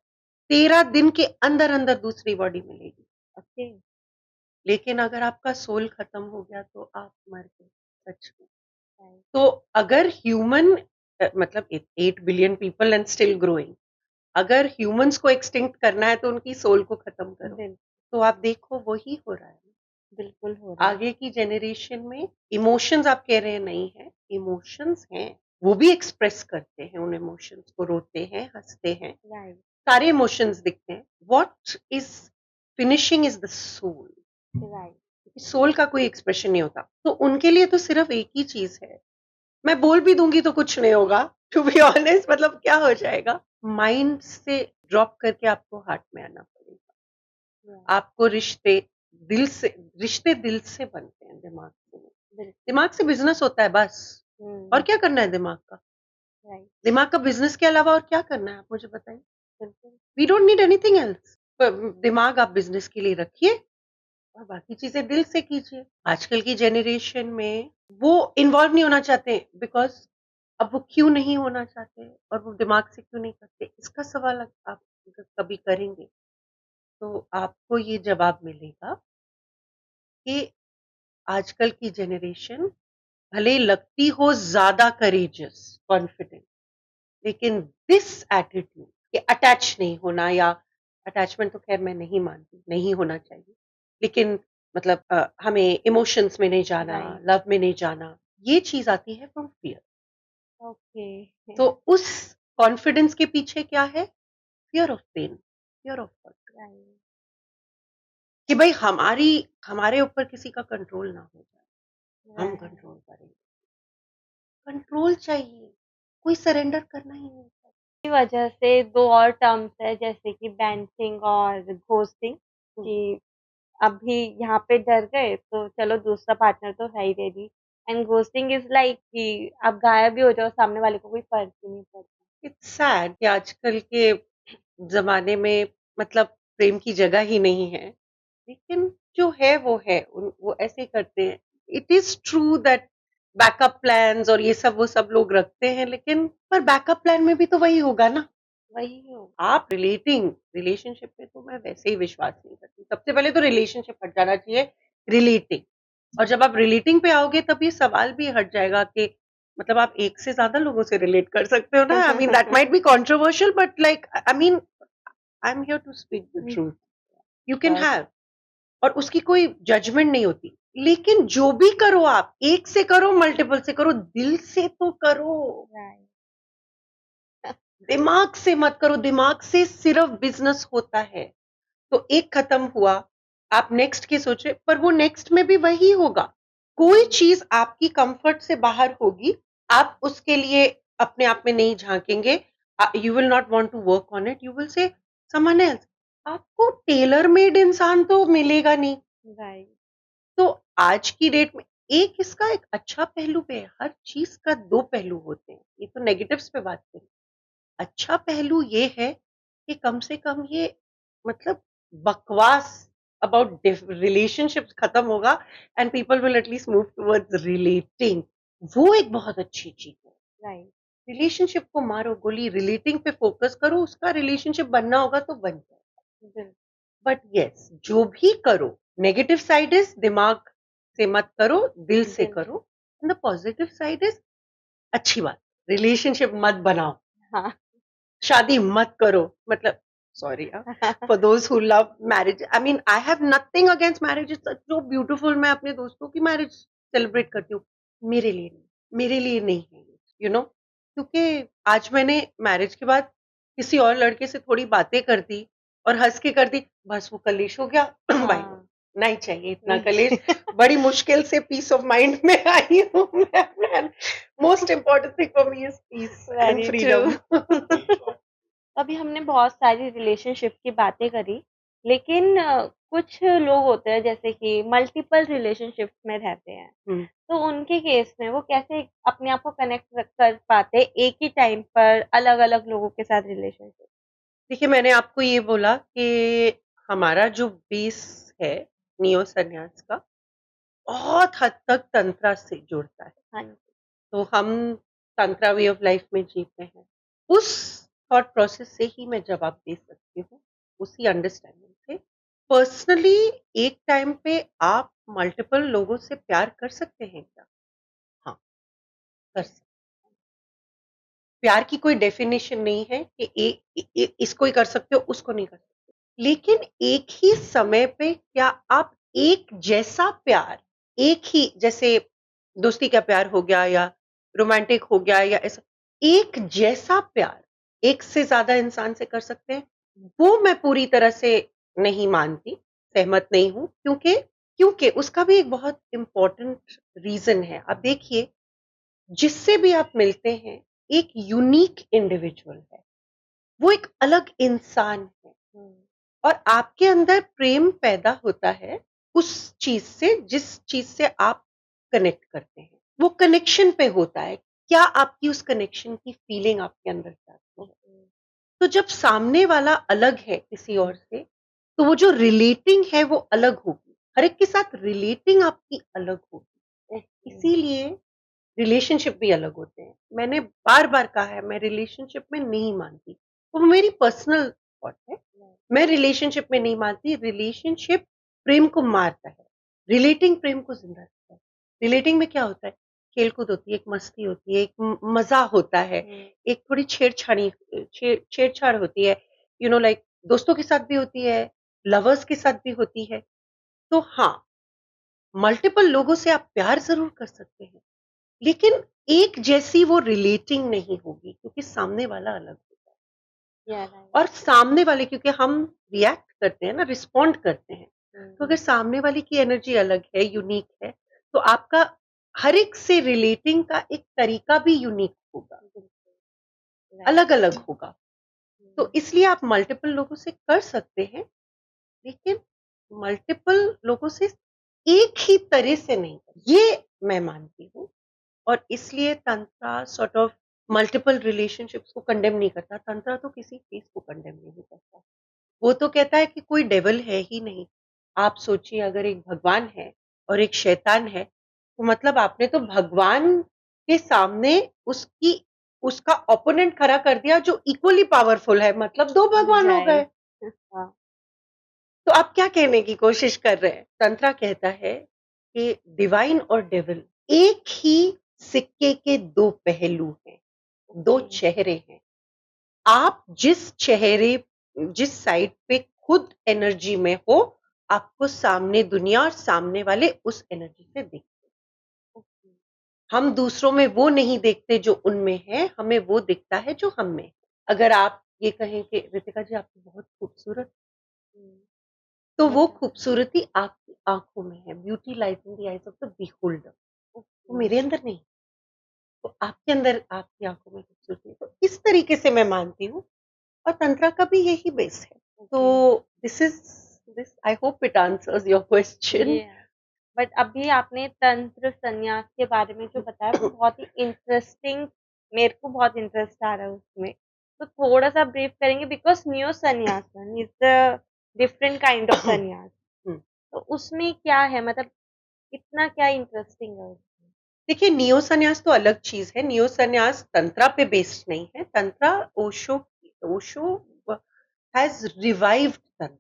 13 दिन के अंदर अंदर दूसरी बॉडी मिलेगी। ओके। लेकिन अगर आपका सोल खत्म हो गया तो आप मर गए, सच में। राइट। तो अगर ह्यूमन, मतलब 8 billion people and still growing, अगर ह्यूमंस को एक्सटिंक्ट करना है तो उनकी सोल को खत्म करो। बिल तो आप देखो वही हो रहा है। बिल्कुल हो रहा है। आगे की जनरेशन में इमोशंस, आप कह रहे हैं नहीं है, इमोशंस हैं, वो भी एक्सप्रेस करते हैं उन इमोशंस को, रोते हैं, हंसते हैं, राइट। सारे इमोशंस दिखते हैं। What is finishing is the soul. Right. Soul का कोई एक्सप्रेशन नहीं होता, तो उनके लिए तो सिर्फ एक ही चीज है। मैं बोल भी दूंगी तो कुछ नहीं होगा, टू बी ऑनेस्ट, मतलब क्या हो जाएगा? माइंड से ड्रॉप करके आपको हार्ट में आना पड़ेगा। राइट। आपको रिश्ते दिल से, रिश्ते दिल से बनते हैं, दिमाग से नहीं। बिल दिमाग से बिजनेस होता है बस। और हुँ, क्या करना है दिमाग का? राइट। दिमाग का बिजनेस के अलावा और क्या करना है, आप मुझे बताइए। बिल्कुल। We don't need anything else. दिमाग आप बिजनेस के लिए रखिए, और बाकी चीजें दिल से कीजिए। आजकल की जनरेशन में वो इन्वॉल्व नहीं होना चाहते, बिकॉज अब वो क्यों नहीं होना चाहते और वो दिमाग से क्यों नहीं करते, इसका सवाल आप अगर कभी करेंगे तो आपको ये जवाब मिलेगा कि आजकल की जनरेशन भले लगती हो ज्यादा करेजियस, कॉन्फिडेंट, लेकिन दिस एटीट्यूड कि अटैच नहीं होना, या अटैचमेंट तो खैर मैं नहीं मानती, नहीं होना चाहिए, लेकिन मतलब हमें इमोशंस में नहीं जाना, राइट। लव में नहीं जाना, ये चीज आती है फ्रॉम फियर। ओके। तो उस कॉन्फिडेंस के पीछे क्या है? Fear of pain, fear of hurt, right. कि भाई हमारी, हमारे ऊपर किसी का कंट्रोल ना हो जाए, हम राइट। कंट्रोल करें। कंट्रोल चाहिए, कोई सरेंडर करना ही नहीं। की वजह से 2 और टर्म्स है जैसे कि बेंचिंग और घोस्टिंग, हम्म, कि अभी यहाँ पे डर गए तो चलो दूसरा पार्टनर तो है ही ready, and ghosting is like कि आप गायब भी हो जाओ, सामने वाले को कोई फ़र्क ही नहीं पड़ता। इट्स सैड कि आजकल के जमाने में मतलब प्रेम की जगह ही नहीं है, लेकिन जो है वो है, वो ऐसे करते हैं। It is true that backup plans और ये सब वो सब लोग रखते हैं, लेकिन पर बैकअप प्लान में भी तो वही होगा ना। वही हो आप रिलेशनशिप में तो मैं वैसे ही विश्वास नहीं करती। सबसे पहले तो रिलेशनशिप हट जाना चाहिए, रिलेटिंग। और जब आप रिलेटिंग पे आओगे तब ये सवाल भी हट जाएगा कि मतलब आप एक से ज़्यादा लोगों से रिलेट कर सकते हो ना। I mean that might be controversial but like I mean I am here to speak the truth. You can बस हैव, और उसकी कोई जजमेंट नहीं होती। लेकिन जो भी करो आप, एक से करो, मल्टीपल से करो, दिल से तो करो। राइट दिमाग से मत करो, दिमाग से सिर्फ बिजनेस होता है। तो एक खत्म हुआ, आप नेक्स्ट की सोचे, पर वो नेक्स्ट में भी वही होगा। कोई चीज आपकी कंफर्ट से बाहर होगी, आप उसके लिए अपने आप में नहीं झांकेंगे। You will not want to work on it, you will say someone else. आपको टेलर मेड इंसान तो मिलेगा नहीं। राइट तो आज की डेट में एक इसका एक अच्छा पहलू भी है, हर चीज का दो पहलू होते हैं। ये तो नेगेटिव्स पे बात करें। अच्छा पहलू ये है कि कम से कम ये मतलब बकवास अबाउट रिलेशनशिप खत्म होगा and people will at least move towards relating. वो एक बहुत अच्छी चीज है। राइट रिलेशनशिप को मारो गोली, रिलेटिंग पे फोकस करो, उसका रिलेशनशिप बनना होगा तो बन जाए। बिल्कुल बट यस, जो भी करो, नेगेटिव साइड इज दिमाग से मत करो, दिल से बिल्कुल करो। And the positive side is अच्छी बात, रिलेशनशिप मत बनाओ, हाँ शादी मत करो। मतलब sorry for those who love marriage, I mean I have nothing against marriage, it's so beautiful. मैं अपने दोस्तों की मैरिज सेलिब्रेट करती हूँ। मेरे लिए नहीं, मेरे लिए नहीं है, यू नो। क्योंकि आज मैंने मैरिज के बाद किसी और लड़के से थोड़ी बातें कर दी और हंस के कर दी, बस वो कलेश हो गया। भाई हाँ नहीं चाहिए इतना नहीं कलेश। बड़ी मुश्किल से पीस ऑफ माइंड में आई हूँ मैं। Most important thing for me is peace and very freedom. True अभी हमने बहुत सारी रिलेशनशिप की बातें करी, लेकिन कुछ लोग होते हैं जैसे कि मल्टीपल रिलेशनशिप्स में रहते हैं, तो उनके केस में वो कैसे अपने आप को कनेक्ट कर पाते हैं एक ही टाइम पर अलग-अलग लोगों के साथ रिलेशनशिप? देखिए, मैंने आपको ये बोला कि हमारा जो बेस है नियो संन्यास का, बहुत हद तक तंत्रा से जुड़ता है। हाँ जी, तो हम तंत्रा वे ऑफ लाइफ में जीते हैं। उस थॉट प्रोसेस से ही मैं जवाब दे सकती हूँ, उसी अंडरस्टैंडिंग से। पर्सनली एक टाइम पे आप मल्टीपल लोगों से प्यार कर सकते हैं क्या? हाँ, कर सकते। प्यार की कोई डेफिनेशन नहीं है कि इसको ही कर सकते हो, उसको नहीं कर सकते। लेकिन एक ही समय पे क्या आप एक जैसा प्यार, एक ही जैसे दोस्ती का प्यार हो गया या रोमांटिक हो गया या ऐसा, एक जैसा प्यार एक से ज्यादा इंसान से कर सकते हैं? वो मैं पूरी तरह से नहीं मानती, सहमत नहीं हूं। क्योंकि क्योंकि उसका भी एक बहुत इंपॉर्टेंट रीजन है। आप देखिए, जिससे भी आप मिलते हैं, एक यूनिक इंडिविजुअल है, वो एक अलग इंसान है। हुँ, और आपके अंदर प्रेम पैदा होता है उस चीज से, जिस चीज से आप कनेक्ट करते हैं। वो कनेक्शन पे होता है, क्या आपकी उस कनेक्शन की फीलिंग आपके अंदर जाती है। ओके, तो जब सामने वाला अलग है किसी और से, तो वो जो रिलेटिंग है वो अलग होगी, हर एक के साथ रिलेटिंग आपकी अलग होगी। ओके, इसीलिए रिलेशनशिप भी अलग होते हैं। मैंने बार-बार कहा है, मैं रिलेशनशिप में नहीं मानती। वो मेरी पर्सनल थॉट है। मैं रिलेशनशिप में नहीं मानती। रिलेशनशिप प्रेम को मारता है। रिलेटिंग प्रेम को ज़िंदा रखता है। रिलेटिंग में क्या होता है? खेल-कूद होती है, एक मस्ती होती है, एक मज़ा होता है, हुँ, एक थोड़ी छेड़छाड़ होती है। लाइक दोस्तों के साथ भी होती है, लवर्स के साथ भी होती है। तो हाँ, मल्टीपल लोगों से आप प्यार ज़रूर कर सकते हैं। लेकिन एक जैसी वो रिलेटिंग नहीं होगी, क्योंकि सामने वाला अलग होगा। या राइट, और सामने वाले, क्योंकि हम रिएक्ट करते हैं ना, रिस्पॉन्ड करते हैं। हुँ, तो अगर सामने वाले की एनर्जी अलग है, यूनिक है, तो आपका हर एक से रिलेटिंग का एक तरीका भी यूनिक होगा, बिल्कुल, राइट, अलग अलग होगा। तो हुँ, इसलिए आप मल्टीपल लोगों से कर सकते हैं, लेकिन मल्टीपल लोगों से एक ही तरह से नहीं, ये मैं मानती हूँ। और इसलिए tantra sort of multiple relationships को कंडेम नहीं करता। तंत्रा तो किसी चीज को कंडेम नहीं करता। वो तो कहता है कि कोई डेविल है ही नहीं। आप सोचिए, अगर एक भगवान है और एक शैतान है, तो मतलब आपने तो भगवान के सामने उसकी उसका ओपोनेंट खड़ा कर दिया जो इक्वली पावरफुल है, मतलब 2 भगवान हो गए। राइट। हाँ, तो आप क्या कहने की कोशिश कर रहे हैं? तंत्रा कहता है कि डिवाइन और डेविल एक ही सिक्के के 2 पहलू हैं, 2 ओके, चेहरे हैं। आप जिस साइड पे खुद एनर्जी में हो, आपको सामने दुनिया और सामने वाले उस एनर्जी से दिखते हैं। ओके। हम दूसरों में वो नहीं देखते जो उनमें है, हमें वो दिखता है जो हम में है। अगर आप ये कहें कि रितिका जी आप तो बहुत खूबसूरत, हुँ, तो वो मतलब खूबसूरती आपकी आँखों में है। Beauty lies in the eyes of the beholder. वो ओके, मेरे अंदर नहीं, तो आपके अंदर आपकी आँखों में खूबसूरती है। तो इस तरीके से मैं मानती हूँ और तंत्रा का भी यही बेस है। ओके। तो this is this I hope it answers your question. ये बट अभी आपने तंत्र संन्यास के बारे में जो बताया वो बहुत ही इंटरेस्टिंग, मेरे को बहुत इंटरेस्ट आ रहा है उसमें। तो थोड़ा-सा ब्रीफ करेंगे because new sannyasin is a different kind of sannyas. तो उसमें क्या है मतलब इतना क्या इंटरेस्टिंग है उसमें? देखिए नियो संन्यास तो अलग चीज़ है। नियो संन्यास तंत्रा पे बेस्ड नहीं है। तंत्रा ओशो हैज़ रिवाइव्ड तंत्र।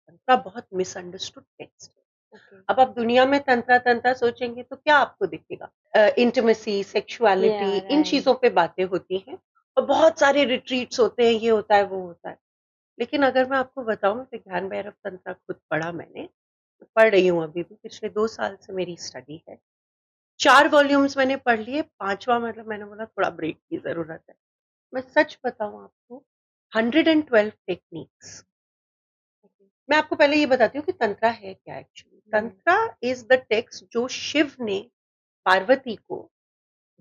तंत्रा बहुत मिसअंडरस्टूड टेक्स्ट है। ओके। अब आप दुनिया में तंत्रा तंत्रा सोचेंगे तो क्या आपको दिखेगा? इंटिमेसी, सेक्सुअलिटी या इन राइट। चीज़ों पे बातें होती हैं और बहुत सारे रिट्रीट्स होते हैं, ये होता है, वो होता है। लेकिन अगर मैं आपको बताऊँ विज्ञान भैरव तंत्रा खुद पढ़ा मैंने, पढ़ रही हूँ अभी भी, पिछले 2 साल से मेरी स्टडी है। 4 वॉल्यूम्स मैंने पढ़ लिए, 5वां मतलब मैंने बोला थोड़ा ब्रेक की ज़रूरत है। मैं सच बताऊँ आपको 112 टेक्निक्स। ओके। मैं आपको पहले ये बताती हूँ कि तंत्रा है क्या actually. Hmm. Tantra is the text जो शिव ने पार्वती को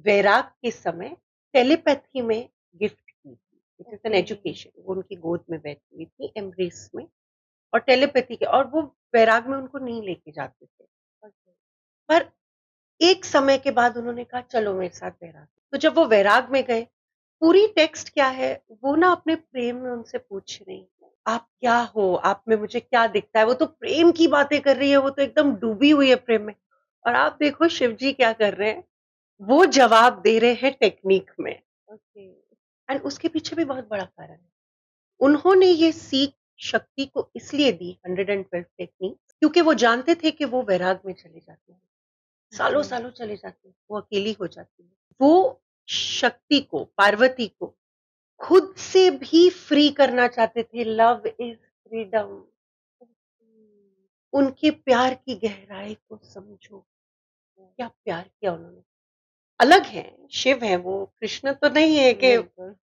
वैराग के समय टेलीपैथी में गिफ्ट की थी। It is an okay, education. वो उनकी गोद में बैठी हुई थी एम्ब्रेस में और टेलीपैथी के और वो वैराग में उनको नहीं लेके जाते थे। ओके, पर एक समय के बाद उन्होंने कहा चलो मेरे साथ वैराग। तो जब वो वैराग में गए, पूरी टेक्स्ट क्या है, वो ना अपने प्रेम में उनसे पूछ रही है, आप क्या हो? आप में मुझे क्या दिखता है? वो तो प्रेम की बातें कर रही है, वो तो एकदम डूबी हुई है प्रेम में। और आप देखो शिव जी क्या कर रहे हैं, वो जवाब दे रहे हैं टेक्निक में। ओके, एंड उसके पीछे भी बहुत बड़ा कारण है। उन्होंने ये सीख शक्ति को इसलिए दी 112 टेक्निक क्योंकि वो जानते थे कि वो वैराग में चले जाते हैं। ओके, सालों-सालों चले जाते हैं, वो अकेली हो जाती है। वो शक्ति को, पार्वती को खुद से भी फ्री करना चाहते थे। Love is freedom. हुँ, उनके प्यार की गहराई को समझो, क्या प्यार किया उन्होंने। अलग हैं, शिव हैं वो, कृष्ण तो नहीं है कि बिल्कुल।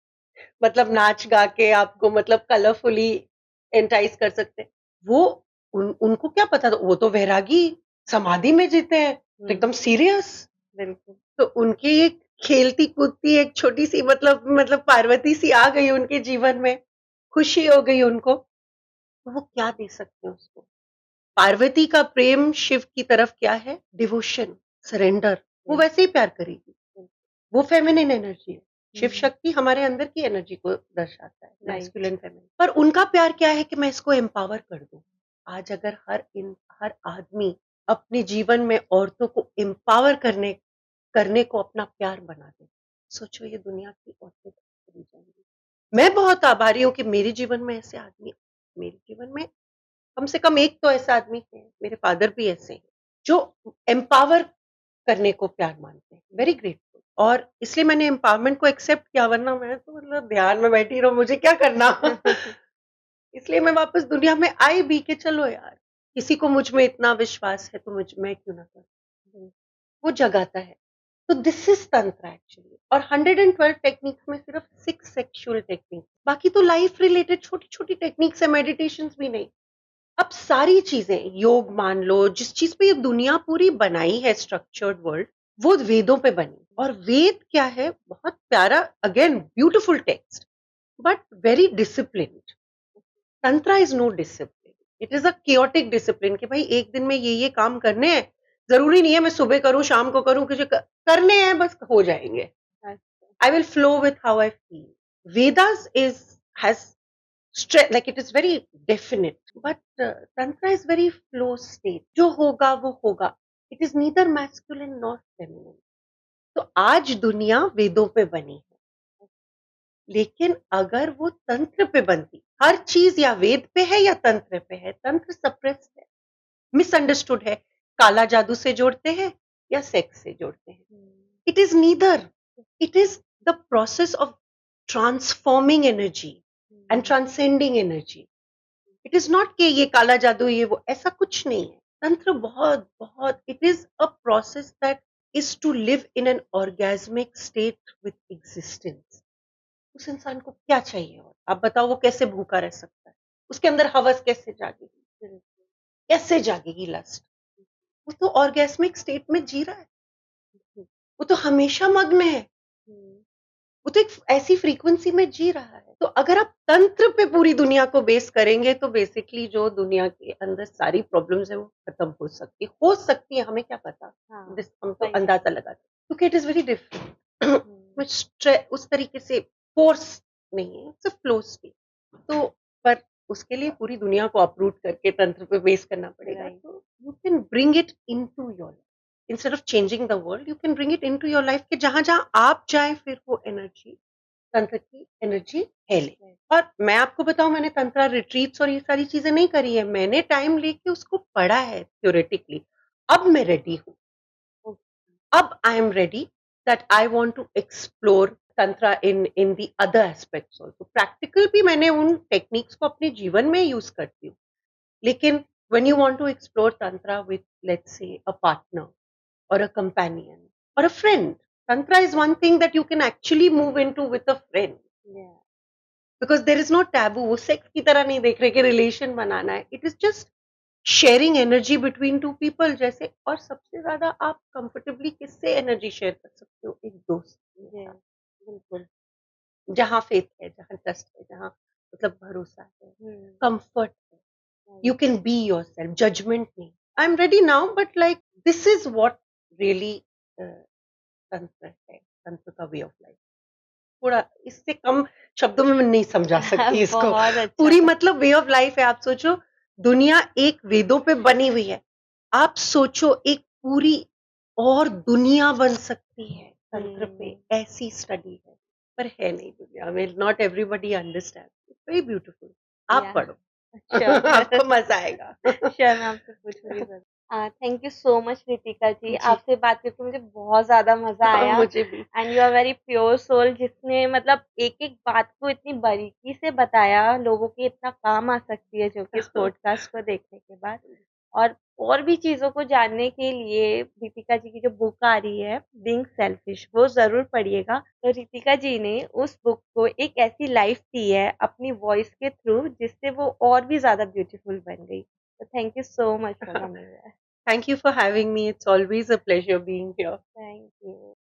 मतलब नाच गा के आपको मतलब कलरफुली एंटाइज कर सकते हैं। वो उनको क्या पता था, वो तो वैरागी समाधि में जीते हैं, तो हुँ, एकदम सीरियस। बिल्कुल। तो उनकी एक खेलती कूदती एक छोटी सी मतलब पार्वती सी आ गई उनके जीवन में, खुशी हो गई उनको, तो वो क्या दे सकते हैं उसको। पार्वती का प्रेम शिव की तरफ क्या है, डिवोशन, सरेंडर। वो हुँ, वैसे ही प्यार करेगी, हुँ, वो फेमिनिन एनर्जी है। शिव हुँ, शक्ति हमारे अंदर की एनर्जी को दर्शाता है, राइट। Masculine feminine. पर उनका प्यार क्या है कि मैं इसको एम्पावर कर दूं। आज अगर हर आदमी अपने जीवन में औरतों को एम्पावर करने करने को अपना प्यार बना दे, सोचो ये दुनिया की औरतें कहाँ चली जाएंगी। मैं बहुत आभारी हूँ कि मेरे जीवन में ऐसे आदमी, मेरे जीवन में कम से कम एक तो ऐसा आदमी है, मेरे फादर भी ऐसे हैं, जो एम्पावर करने को प्यार मानते हैं। Very grateful. और इसलिए मैंने एम्पावरमेंट को एक्सेप्ट किया, वरना मैं तो मतलब ध्यान में बैठी रहूँ, मुझे क्या करना। इसलिए मैं वापस दुनिया में आई भी कि चलो यार, किसी को मुझ में इतना विश्वास है तो मैं क्यों ना करूँ। हुँ, वो जगाता है। तो दिस इज तंत्र एक्चुअली। और 112 टेक्निक्स में सिर्फ 6 सेक्सुअल टेक्निक, बाकी तो लाइफ रिलेटेड छोटी छोटी टेक्निक्स है, मेडिटेशन भी नहीं। अब सारी चीजें योग मान लो, जिस चीज पे ये दुनिया पूरी बनाई है स्ट्रक्चर्ड वर्ल्ड, वो वेदों पे बनी। और वेद क्या है, बहुत प्यारा, again beautiful text, but very disciplined. Tantra is no discipline, it is a chaotic discipline कि भाई एक दिन में ये काम करने हैं। जरूरी नहीं है मैं सुबह करूं शाम को करूं, करने हैं बस हो जाएंगे। अच्छा, I will flow with how I feel. Vedas is has like it is very definite, but Tantra is very flow state. जो होगा वो होगा। It is neither masculine nor feminine. तो आज दुनिया वेदों पे बनी है, लेकिन अगर वो तंत्र पे बनती, हर चीज या वेद पे है या तंत्र पे है, तंत्र सप्रेस है, मिसअंडरस्टूड है, काला जादू से जोड़ते हैं या सेक्स से जोड़ते हैं। It is neither, it is the process of transforming energy and transcending energy. It is not कि ये काला जादू ये वो, ऐसा कुछ नहीं है। तंत्र बहुत बहुत, it is a process that is to live in an orgasmic state with existence. उस इंसान को क्या चाहिए और आप बताओ वो कैसे भूखा रह सकता है? उसके अंदर हवस कैसे जागेगी? कैसे जागेगी लस्ट? वो तो ऑर्गेस्मिक स्टेट में जी रहा है, वो तो हमेशा मग्न है, वो तो एक ऐसी फ्रीक्वेंसी में जी रहा है। तो अगर आप तंत्र पे पूरी दुनिया को बेस करेंगे तो बेसिकली जो दुनिया के अंदर सारी प्रॉब्लम्स है वो खत्म हो सकती है, हमें क्या पता। हाँ, हम तो सही अंदाजा लगा क्योंकि इट इज वेरी डिफरेंट। उस तरीके से फोर्स नहीं है, इट्स अ फ्लो स्टेट। तो पर उसके लिए पूरी दुनिया को अप्रूव करके तंत्र पे बेस करना पड़ेगा। राइट। तो you can bring it into your life, instead of changing the world you can bring it into your life, कि जहां जहां आप जाए फिर वो एनर्जी, तंत्र की एनर्जी है ले। और मैं आपको बताऊं, मैंने तंत्रा रिट्रीट्स और ये सारी चीजें नहीं करी है, मैंने टाइम लेके उसको पढ़ा है थ्योरेटिकली। अब मैं रेडी हूँ, अब I am ready that I want to explore tantra in the other aspects also. Practical भी मैंने उन टेक्निक्स को अपने जीवन में यूज करती हूँ, लेकिन when you want to explore tantra with, let's say, a partner or a companion or a friend, tantra is one thing that you can actually move into with a friend, Yeah. because there is no taboo। वो sex की तरह नहीं देख रहे कि relation बनाना है, it is just sharing energy between two people जैसे। और सबसे ज्यादा आप कंफर्टेबली किससे एनर्जी शेयर कर सकते हो? एक दोस्त के Yeah. साथ, बिल्कुल। जहाँ फेथ है, जहाँ ट्रस्ट है, जहाँ मतलब भरोसा है, हुँ, कंफर्ट है, right. you can be yourself, judgment nahi। I'm ready now, but like this is what really uh, tantra है, tantra का way of life। थोड़ा इससे कम शब्दों में मैं नहीं समझा सकती इसको। बहुत अच्छा। पूरी मतलब वे ऑफ लाइफ है। आप सोचो, दुनिया एक वेदों पे बनी हुई है, आप सोचो एक पूरी और दुनिया बन सकती है तंत्र पे, ऐसी स्टडी है। पर है नहीं दुनिया में, not everybody understand, very beautiful. आप या पढ़ो श्योर। आपको मजा आएगा। श्योर मैं आपसे पूछूंगी जरूर। Thank you so much Ritika ji, जी, आपसे बात करके मुझे बहुत ज्यादा मजा हाँ, आया। मुझे भी। And you are very pure soul, जिसने मतलब एक एक बात को इतनी बारीकी से बताया, लोगों के इतना काम आ सकती है जो कि इस पॉडकास्ट को देखने के बाद। और भी चीज़ों को जानने के लिए रितिका जी की जो बुक आ रही है बीइंग सेल्फिश, वो ज़रूर पढ़िएगा। तो रितिका जी ने उस बुक को एक ऐसी लाइफ दी है अपनी वॉइस के थ्रू, जिससे वो और भी ज़्यादा ब्यूटीफुल बन गई। तो thank you so much for coming here. Thank you for having me, it's always a pleasure being here। Thank you.